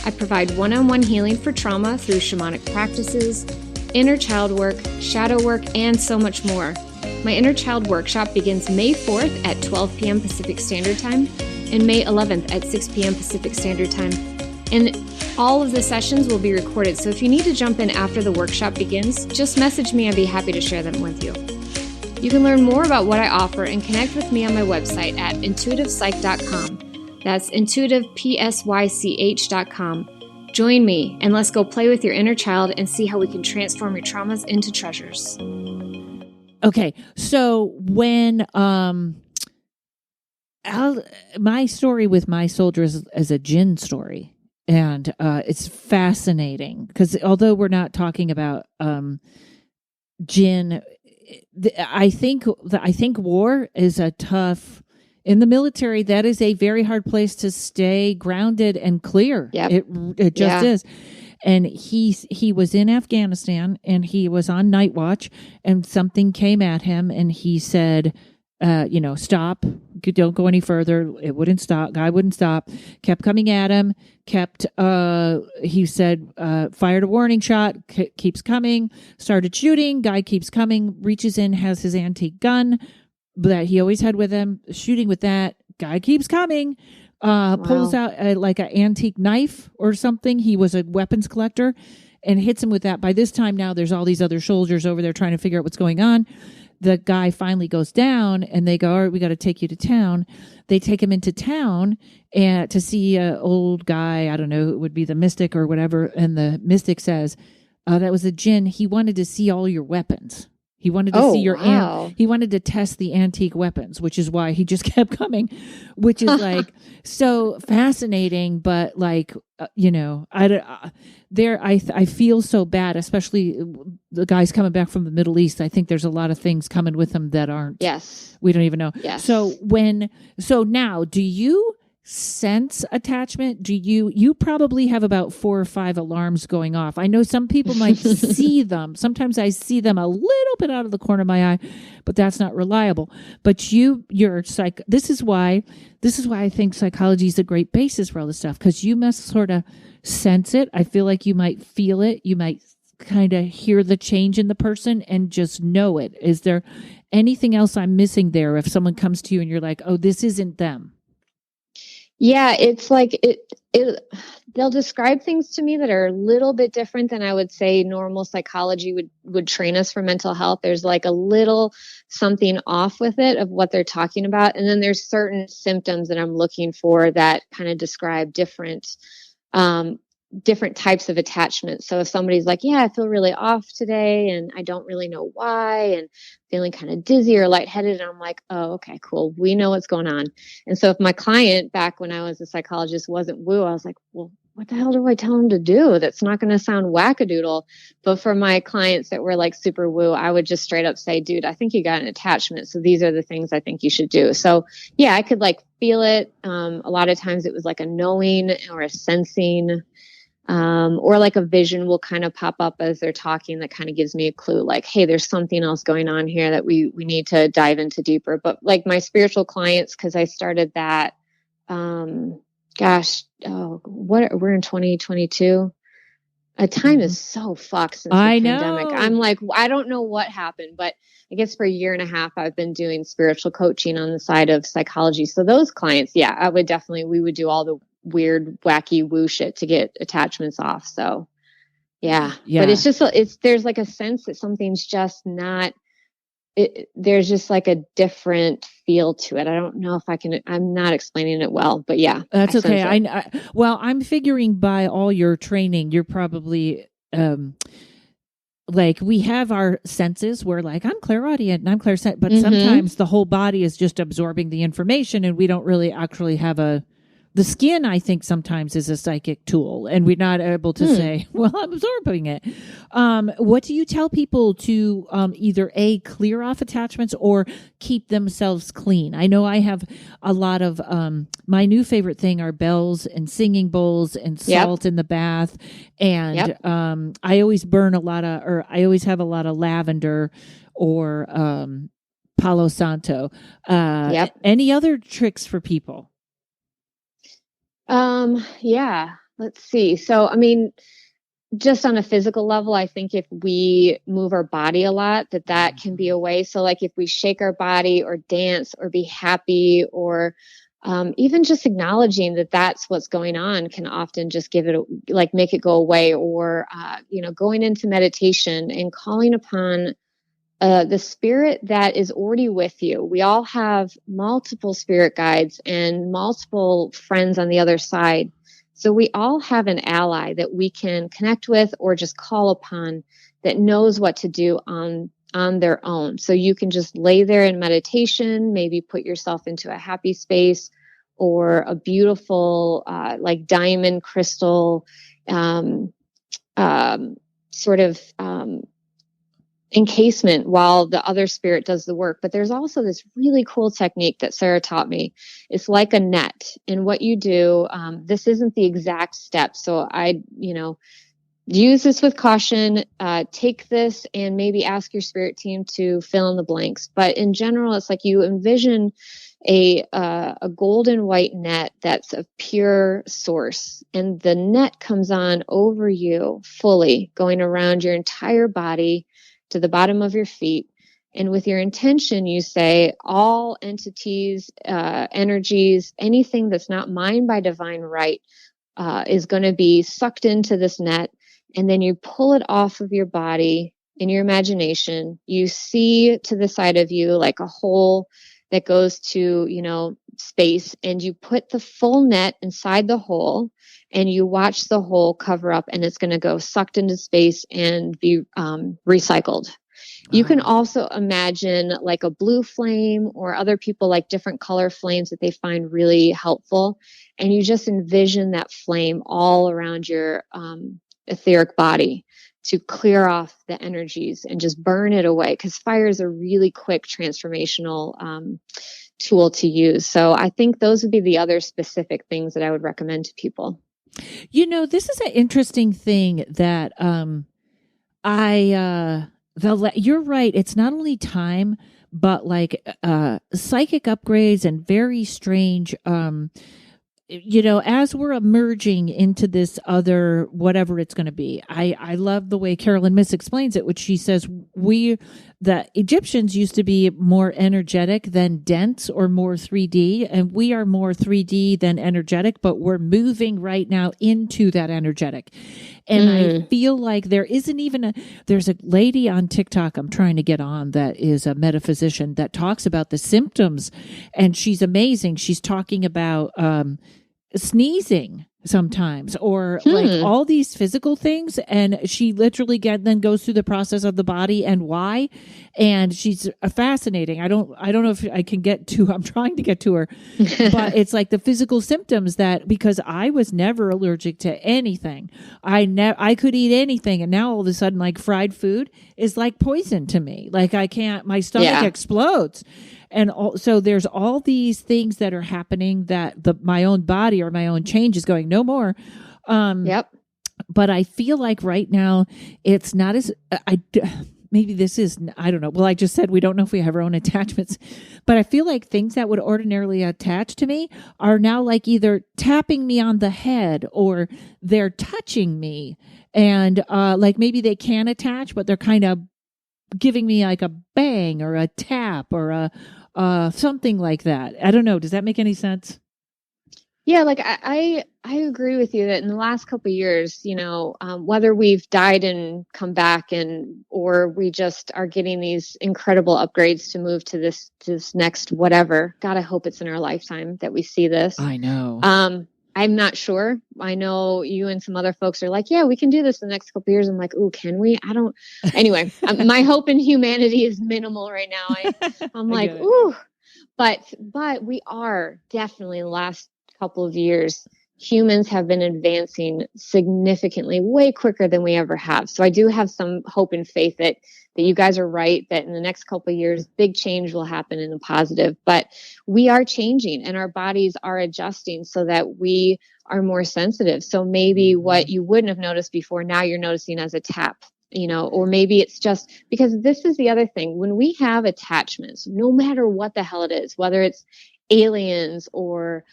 I provide one-on-one healing for trauma through shamanic practices, inner child work, shadow work, and so much more. My Inner Child Workshop begins May 4th at 12 p.m. Pacific Standard Time and May 11th at 6 p.m. Pacific Standard Time. And all of the sessions will be recorded, so if you need to jump in after the workshop begins, just message me. I'd be happy to share them with you. You can learn more about what I offer and connect with me on my website at intuitivepsych.com. That's intuitivepsych.com. Join me and let's go play with your inner child and see how we can transform your traumas into treasures. Okay, so when my story with my soldier is a jinn story, and it's fascinating because although we're not talking about jinn, I think war is a tough. In the military, that is a very hard place to stay grounded and clear. Yep. It just is. And he was in Afghanistan, and he was on night watch, and something came at him, and he said, stop, don't go any further. It wouldn't stop. Guy wouldn't stop. Kept coming at him. He said, fired a warning shot. Keeps coming. Started shooting. Guy keeps coming. Reaches in, has his antique gun that he always had with him. Shooting with that. Guy keeps coming. Pulls out like an antique knife or something. He was a weapons collector, and hits him with that. By this time now, there's all these other soldiers over there trying to figure out what's going on. The guy finally goes down, and they go, all right, we got to take you to town. They take him into town and to see an old guy. I don't know, it would be the mystic or whatever. And the mystic says, that was a jinn. He wanted to see all your weapons. He wanted to see your he wanted to test the antique weapons, which is why he just kept coming, which is like so fascinating. But like, I feel so bad, especially the guys coming back from the Middle East. I think there's a lot of things coming with them that aren't. Yes. We don't even know. Yes. So now, do you sense attachment? Do you probably have about 4 or 5 alarms going off? I know some people might see them. Sometimes I see them a little bit out of the corner of my eye, but that's not reliable. But you're this is why I think psychology is a great basis for all this stuff, because you must sort of sense it. I feel like you might feel it. You might kind of hear the change in the person and just know it. Is there anything else I'm missing there if someone comes to you and you're like, oh, this isn't them? Yeah, it's like they'll describe things to me that are a little bit different than I would say normal psychology would train us for mental health. There's like a little something off with it of what they're talking about. And then there's certain symptoms that I'm looking for that kind of describe different types of attachment. So if somebody's like, yeah, I feel really off today and I don't really know why, and feeling kind of dizzy or lightheaded, and I'm like, oh, okay, cool. We know what's going on. And so if my client back when I was a psychologist wasn't woo, I was like, well, what the hell do I tell him to do? That's not going to sound wackadoodle. But for my clients that were like super woo, I would just straight up say, dude, I think you got an attachment. So these are the things I think you should do. So yeah, I could like feel it. A lot of times it was like a knowing or a sensing. Or like a vision will kind of pop up as they're talking that kind of gives me a clue, like, hey, there's something else going on here that we need to dive into deeper. But like my spiritual clients, because I started that, we're in 2022. Time is so fucked since the pandemic. I'm like, I don't know what happened, but I guess for 1.5 years, I've been doing spiritual coaching on the side of psychology. So those clients, yeah, we would do all the weird, wacky woo shit to get attachments off. So yeah. But it's just, there's like a sense that something's just not, there's just like a different feel to it. I don't know if I'm not explaining it well, but yeah. That's okay. I'm figuring by all your training, you're probably, like we have our senses. We're like, I'm clairaudient and I'm clairsentient, but sometimes the whole body is just absorbing the information and we don't really actually have the skin, I think sometimes is a psychic tool and we're not able to say, well, I'm absorbing it. What do you tell people to either clear off attachments or keep themselves clean? I know I have a lot of, my new favorite thing are bells and singing bowls and salt in the bath. And I always I always have a lot of lavender or Palo Santo. Any other tricks for people? Yeah, let's see. So, I mean, just on a physical level, I think if we move our body a lot, that can be a way. So like if we shake our body or dance or be happy or, even just acknowledging that that's what's going on can often just make it go away or, going into meditation and calling upon the spirit that is already with you. We all have multiple spirit guides and multiple friends on the other side. So we all have an ally that we can connect with or just call upon that knows what to do on their own. So you can just lay there in meditation, maybe put yourself into a happy space or a beautiful, like diamond crystal, encasement while the other spirit does the work. But there's also this really cool technique that Sarah taught me. It's like a net. And what you do, this isn't the exact step. So I, use this with caution, take this and maybe ask your spirit team to fill in the blanks. But in general, it's like you envision a golden white net that's of pure source. And the net comes on over you fully, going around your entire body to the bottom of your feet. And with your intention, you say all entities, energies, anything that's not mine by divine right, is going to be sucked into this net. And then you pull it off of your body in your imagination. You see to the side of you like a hole that goes to, space, and you put the full net inside the hole and you watch the hole cover up and it's going to go sucked into space and be recycled. You can also imagine like a blue flame, or other people like different color flames that they find really helpful. And you just envision that flame all around your etheric body to clear off the energies and just burn it away, because fire is a really quick transformational tool to use. So I think those would be the other specific things that I would recommend to people. This is an interesting thing that you're right. It's not only time, but like psychic upgrades and very strange as we're emerging into this other, whatever it's going to be. I love the way Carolyn Miss explains it, which she says the Egyptians used to be more energetic than dense or more 3D, and we are more 3D than energetic, but we're moving right now into that energetic. And I feel like there's a lady on TikTok I'm trying to get on that is a metaphysician that talks about the symptoms, and she's amazing. She's talking about sneezing sometimes, or like all these physical things, and she literally then goes through the process of the body and why, and she's fascinating. I don't know if I can I'm trying to get to her, but it's like the physical symptoms because I was never allergic to anything. I could eat anything, and now all of a sudden like fried food is like poison to me. Like my stomach explodes. And so there's all these things that are happening that my own body or my own change is going, no more. But I feel like right now it's not as maybe this is, I don't know. Well, I just said we don't know if we have our own attachments, but I feel like things that would ordinarily attach to me are now like either tapping me on the head or they're touching me. And like maybe they can attach, but they're kind of giving me like a bang or a tap or a something like that. I don't know. Does that make any sense? Yeah, like I agree with you that in the last couple of years, whether we've died and come back or we just are getting these incredible upgrades to move to this next whatever. God, I hope it's in our lifetime that we see this. I know. I'm not sure. I know you and some other folks are like, yeah, we can do this in the next couple of years. I'm like, ooh, can we? I don't. Anyway, my hope in humanity is minimal right now. I'm like, ooh, but we are definitely in the last couple of years, humans have been advancing significantly, way quicker than we ever have. So I do have some hope and faith that you guys are right, that in the next couple of years, big change will happen in the positive. But we are changing and our bodies are adjusting so that we are more sensitive. So maybe what you wouldn't have noticed before, now you're noticing as a tap. Or maybe it's just because this is the other thing. When we have attachments, no matter what the hell it is, whether it's aliens or,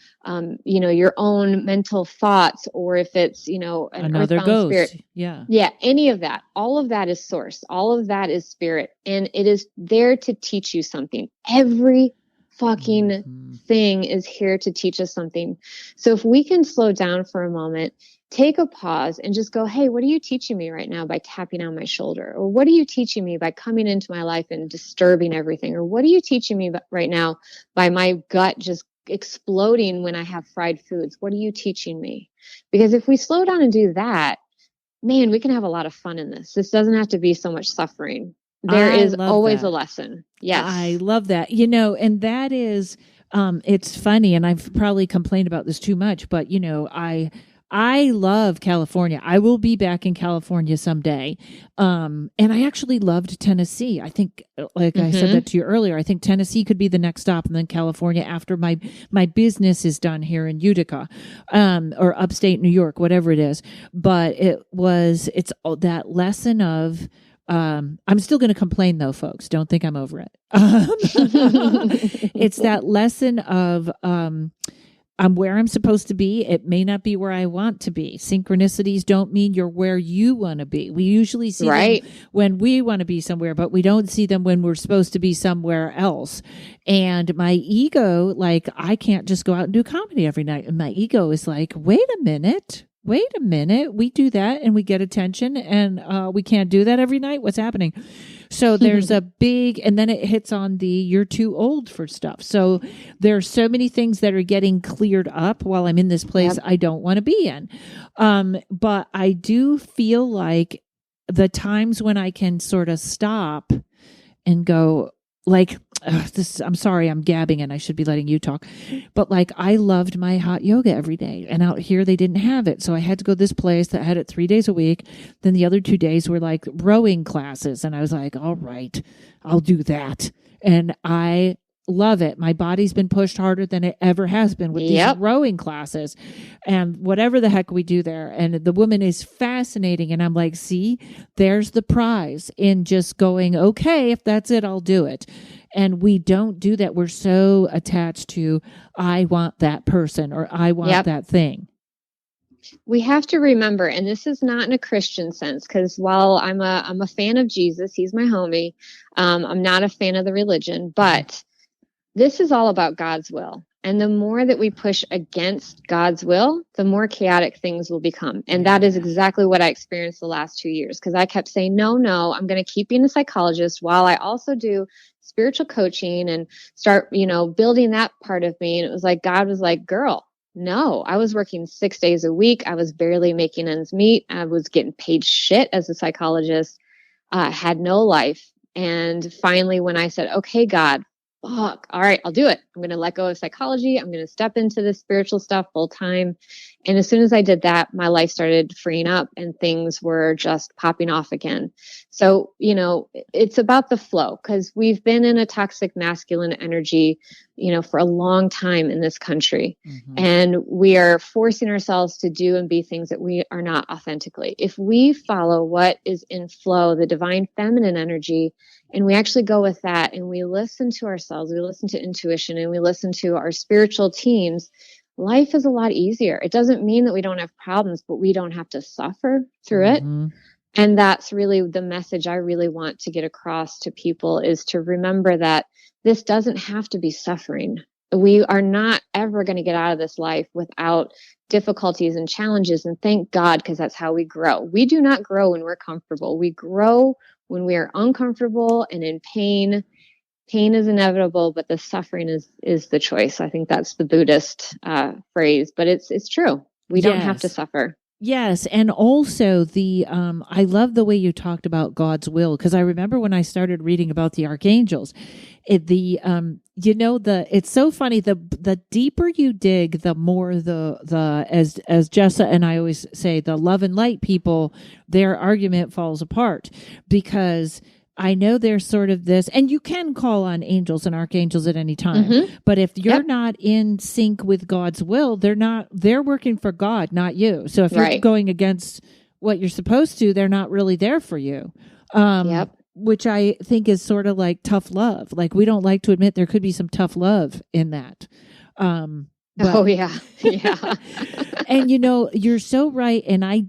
your own mental thoughts, or if it's, an another earthbound ghost. Spirit. Yeah. Any of that, all of that is source. All of that is spirit. And it is there to teach you something. Every fucking thing is here to teach us something. So if we can slow down for a moment, take a pause and just go, hey, what are you teaching me right now by tapping on my shoulder? Or what are you teaching me by coming into my life and disturbing everything? Or what are you teaching me right now by my gut just exploding when I have fried foods? What are you teaching me? Because if we slow down and do that, man, we can have a lot of fun in this. This doesn't have to be so much suffering. There is always a lesson. Yes. I love that. And that is, it's funny, and I've probably complained about this too much, but I love California. I will be back in California someday. And I actually loved Tennessee. I think, like I said that to you earlier, I think Tennessee could be the next stop, and then California after my business is done here in Utica, or upstate New York, whatever it is. But it's that lesson of, I'm still going to complain though, folks. Don't think I'm over it. It's that lesson of, I'm where I'm supposed to be. It may not be where I want to be. Synchronicities don't mean you're where you want to be. We usually see them when we want to be somewhere, but we don't see them when we're supposed to be somewhere else. And my ego, like, I can't just go out and do comedy every night. And my ego is like, wait a minute. We do that and we get attention, and we can't do that every night. What's happening? So there's a big, and then it hits on the, you're too old for stuff. So there are so many things that are getting cleared up while I'm in this place I don't want to be in. But I do feel like the times when I can sort of stop and go, like, I'm sorry, I'm gabbing and I should be letting you talk. But like, I loved my hot yoga every day, and out here they didn't have it. So I had to go to this place that had it 3 days a week. Then the other 2 days were like rowing classes. And I was like, all right, I'll do that. And I love it. My body's been pushed harder than it ever has been with these rowing classes and whatever the heck we do there. And the woman is fascinating. And I'm like, see, there's the prize in just going, okay, if that's it, I'll do it. And we don't do that. We're so attached to, I want that person or I want that thing. We have to remember, and this is not in a Christian sense, because while I'm a fan of Jesus, he's my homie. I'm not a fan of the religion, but this is all about God's will. And the more that we push against God's will, the more chaotic things will become. And that is exactly what I experienced the last 2 years, because I kept saying, no, I'm going to keep being a psychologist while I also do spiritual coaching and start, building that part of me. And it was like, God was like, girl, no, I was working 6 days a week. I was barely making ends meet. I was getting paid shit as a psychologist, had no life. And finally, when I said, okay, God, fuck, all right, I'll do it. I'm going to let go of psychology. I'm going to step into this spiritual stuff full time. And as soon as I did that, my life started freeing up and things were just popping off again. So, it's about the flow, because we've been in a toxic masculine energy, for a long time in this country. Mm-hmm. And we are forcing ourselves to do and be things that we are not authentically. If we follow what is in flow, the divine feminine energy, and we actually go with that and we listen to ourselves, we listen to intuition, and we listen to our spiritual teams, life is a lot easier. It doesn't mean that we don't have problems, but we don't have to suffer through it. And that's really the message I really want to get across to people, is to remember that this doesn't have to be suffering. We are not ever going to get out of this life without difficulties and challenges. And thank God, because that's how we grow. We do not grow when we're comfortable. We grow when we are uncomfortable and in pain. Pain is inevitable, but the suffering is the choice. I think that's the Buddhist phrase, but it's true. We don't have to suffer. Yes. And also I love the way you talked about God's will, because I remember when I started reading about the archangels, it's so funny. The deeper you dig, the more as Jessa and I always say, the love and light people, their argument falls apart, because I know there's sort of this, and you can call on angels and archangels at any time, but if you're not in sync with God's will, they're working for God, not you. So if you're going against what you're supposed to, they're not really there for you. Which I think is sort of like tough love. Like, we don't like to admit there could be some tough love in that. Yeah. And you're so right. And I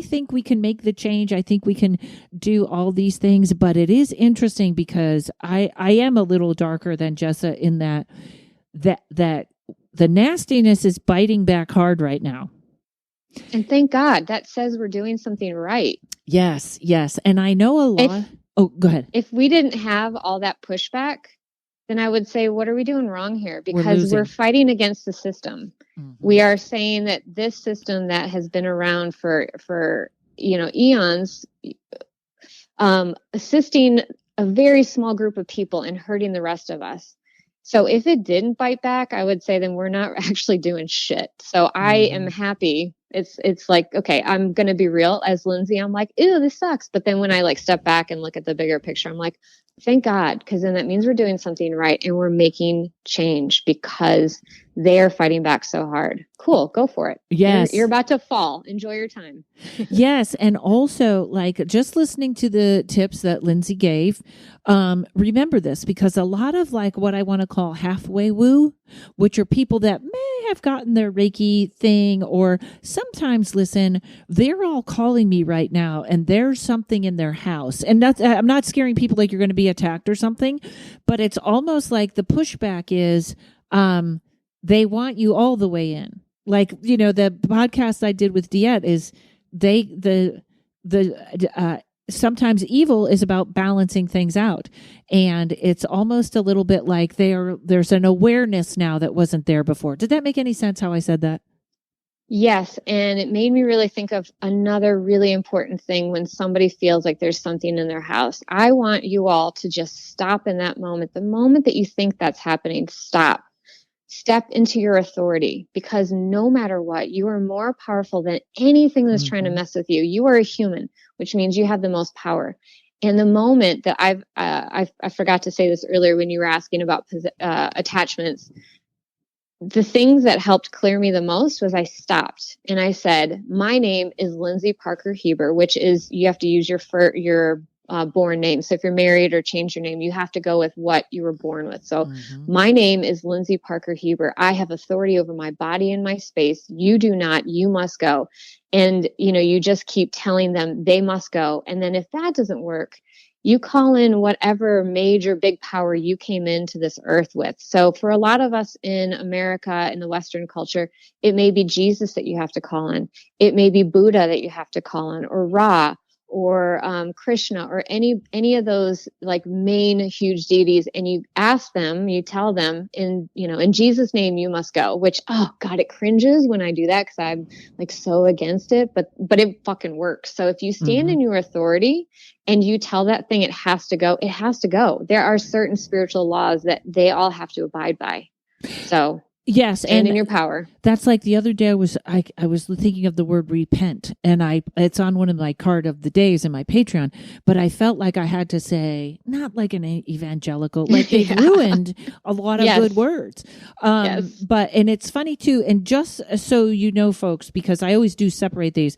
think we can make the change. I think we can do all these things, but it is interesting because I am a little darker than Jessa in that the nastiness is biting back hard right now. And thank God, that says we're doing something right. Yes. And I know a lot. Go ahead. If we didn't have all that pushback, then I would say, what are we doing wrong here? Because we're fighting against the system. Mm-hmm. We are saying that this system that has been around for eons, assisting a very small group of people and hurting the rest of us. So if it didn't bite back, I would say then we're not actually doing shit. So I am happy. It's like, okay, I'm going to be real as Lindsay. I'm like, ew, this sucks. But then when I step back and look at the bigger picture, I'm like, thank God, because then that means we're doing something right and we're making change because they're fighting back so hard. Cool. Go for it. Yes. You're about to fall. Enjoy your time. Yes. And also, just listening to the tips that Lindsay gave, remember this, because a lot of what I want to call halfway woo, which are people that may have gotten their Reiki thing, or sometimes, listen, they're all calling me right now and there's something in their house. And that's, I'm not scaring people like you're going to be attacked or something, but it's almost like the pushback is, they want you all the way in. The podcast I did with Diet is sometimes evil is about balancing things out. And it's almost a little bit like there's an awareness now that wasn't there before. Did that make any sense how I said that? Yes. And it made me really think of another really important thing when somebody feels like there's something in their house. I want you all to just stop in that moment. The moment that you think that's happening, stop. Step into your authority, because no matter what, you are more powerful than anything that's trying to mess with you. You are a human, which means you have the most power. And the moment that I forgot to say this earlier when you were asking about attachments, the things that helped clear me the most was I stopped and I said, my name is Lindsay Parker Heber, which is, you have to use your born name. So if you're married or change your name, you have to go with what you were born with. So my name is Lindsay Parker Heber. I have authority over my body and my space. You do not. You must go. And, you just keep telling them they must go. And then if that doesn't work, you call in whatever major big power you came into this earth with. So for a lot of us in America, in the Western culture, it may be Jesus that you have to call in. It may be Buddha that you have to call in, or Ra, or Krishna, or any of those main huge deities, and you ask them, you tell them in Jesus' name you must go, which, oh God, it cringes when I do that because I'm so against it, but it fucking works. So if you stand in your authority and you tell that thing it has to go, it has to go. There are certain spiritual laws that they all have to abide by. So Yes, and in your power. That's like the other day I was thinking of the word repent, and it's on one of my card of the days in my Patreon, but I felt like I had to say, not like an evangelical, like they've ruined a lot of good words. But, and it's funny too, and just so you know, folks, because I always do separate these,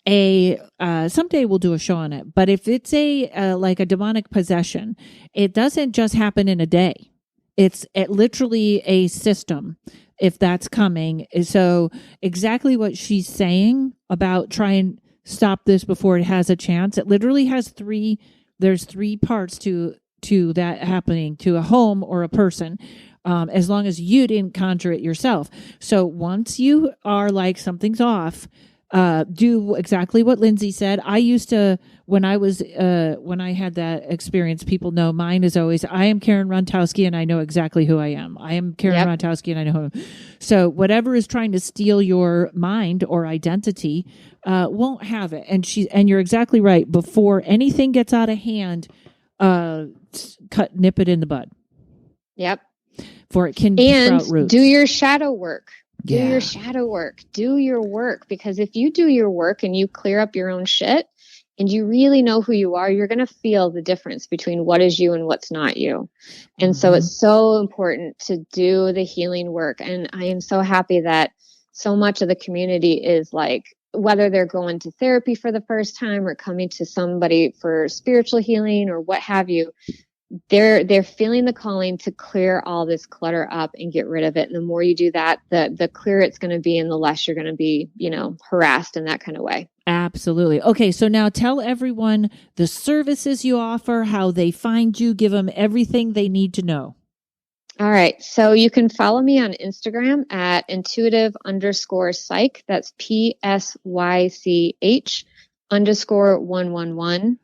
someday we'll do a show on it, but if it's like a demonic possession, it doesn't just happen in a day. It's literally a system, if that's coming. So exactly what she's saying about try and stop this before it has a chance. It literally has there's three parts to that happening to a home or a person, as long as you didn't conjure it yourself. So once you are like, something's off, do exactly what Lindsay said. I used to, when I had that experience, people know mine is always, I am Karen Rontowski and I know exactly who I am. I am Karen Rontowski and I know who I am. So whatever is trying to steal your mind or identity, won't have it. And you're exactly right. Before anything gets out of hand, nip it in the bud. Yep. For it can sprout roots. Do your shadow work. Do your shadow work. Do your work. Because if you do your work and you clear up your own shit and you really know who you are, you're going to feel the difference between what is you and what's not you. And so it's so important to do the healing work. And I am so happy that so much of the community is like, whether they're going to therapy for the first time or coming to somebody for spiritual healing or what have you, they're feeling the calling to clear all this clutter up and get rid of it. And the more you do that, the clearer it's going to be and the less you're going to be, harassed in that kind of way. Absolutely. Okay. So now tell everyone the services you offer, how they find you, give them everything they need to know. All right. So you can follow me on Instagram at intuitive_psych. That's PSYCH_111.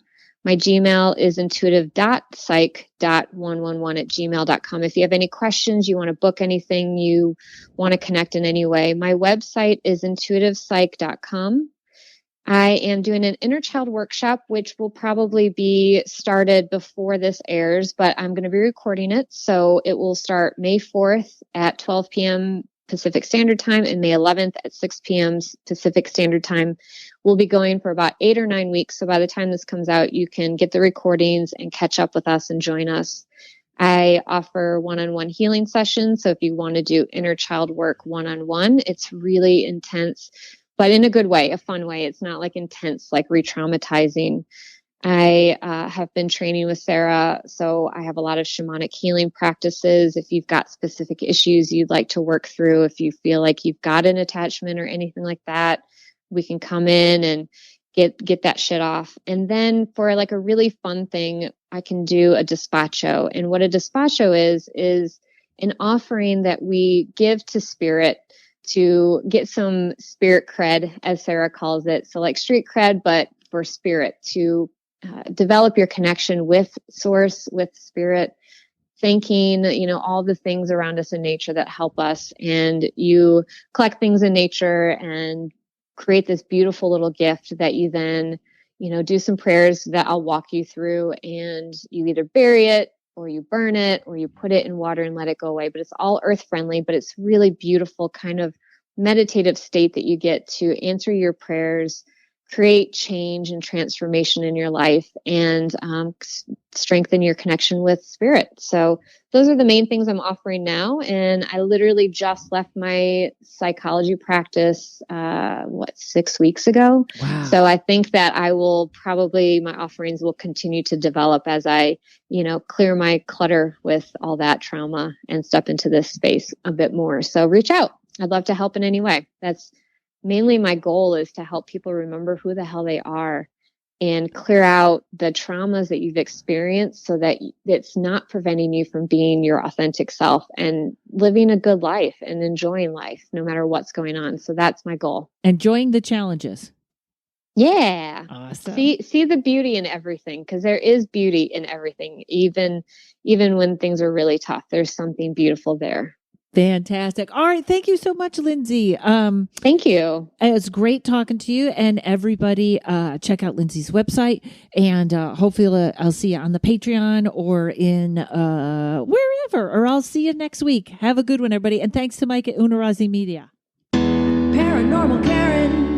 My Gmail is intuitive.psych.111@gmail.com. If you have any questions, you want to book anything, you want to connect in any way, my website is intuitivepsych.com. I am doing an inner child workshop, which will probably be started before this airs, but I'm going to be recording it. So it will start May 4th at 12 p.m. Pacific Standard Time and May 11th at 6 p.m. Pacific Standard Time. We'll be going for about 8 or 9 weeks. So by the time this comes out, you can get the recordings and catch up with us and join us. I offer one-on-one healing sessions. So if you want to do inner child work one-on-one, it's really intense, but in a good way, a fun way. It's not like intense, like re-traumatizing. I have been training with Sarah, so I have a lot of shamanic healing practices. If you've got specific issues you'd like to work through, if you feel like you've got an attachment or anything like that, we can come in and get that shit off. And then for like a really fun thing, I can do a despacho. And what a despacho is an offering that we give to spirit to get some spirit cred, as Sarah calls it. So like street cred, but for spirit, to develop your connection with source, with spirit, thanking, all the things around us in nature that help us. And you collect things in nature and create this beautiful little gift that you then, do some prayers that I'll walk you through, and you either bury it or you burn it or you put it in water and let it go away. But it's all earth friendly, but it's really beautiful kind of meditative state that you get to answer your prayers, create change and transformation in your life, and strengthen your connection with spirit. So those are the main things I'm offering now. And I literally just left my psychology practice, 6 weeks ago. Wow. So I think that my offerings will continue to develop as I, clear my clutter with all that trauma and step into this space a bit more. So reach out. I'd love to help in any way. That's mainly my goal, is to help people remember who the hell they are and clear out the traumas that you've experienced so that it's not preventing you from being your authentic self and living a good life and enjoying life no matter what's going on. So that's my goal. Enjoying the challenges. Yeah. Awesome. See the beauty in everything, because there is beauty in everything. Even when things are really tough, there's something beautiful there. Fantastic. All right. Thank you so much, Lindsay. Thank you. It was great talking to you, and everybody check out Lindsay's website, and hopefully I'll see you on the Patreon or in wherever, or I'll see you next week. Have a good one, everybody. And thanks to Mike at Unarazi Media. Paranormal Karen.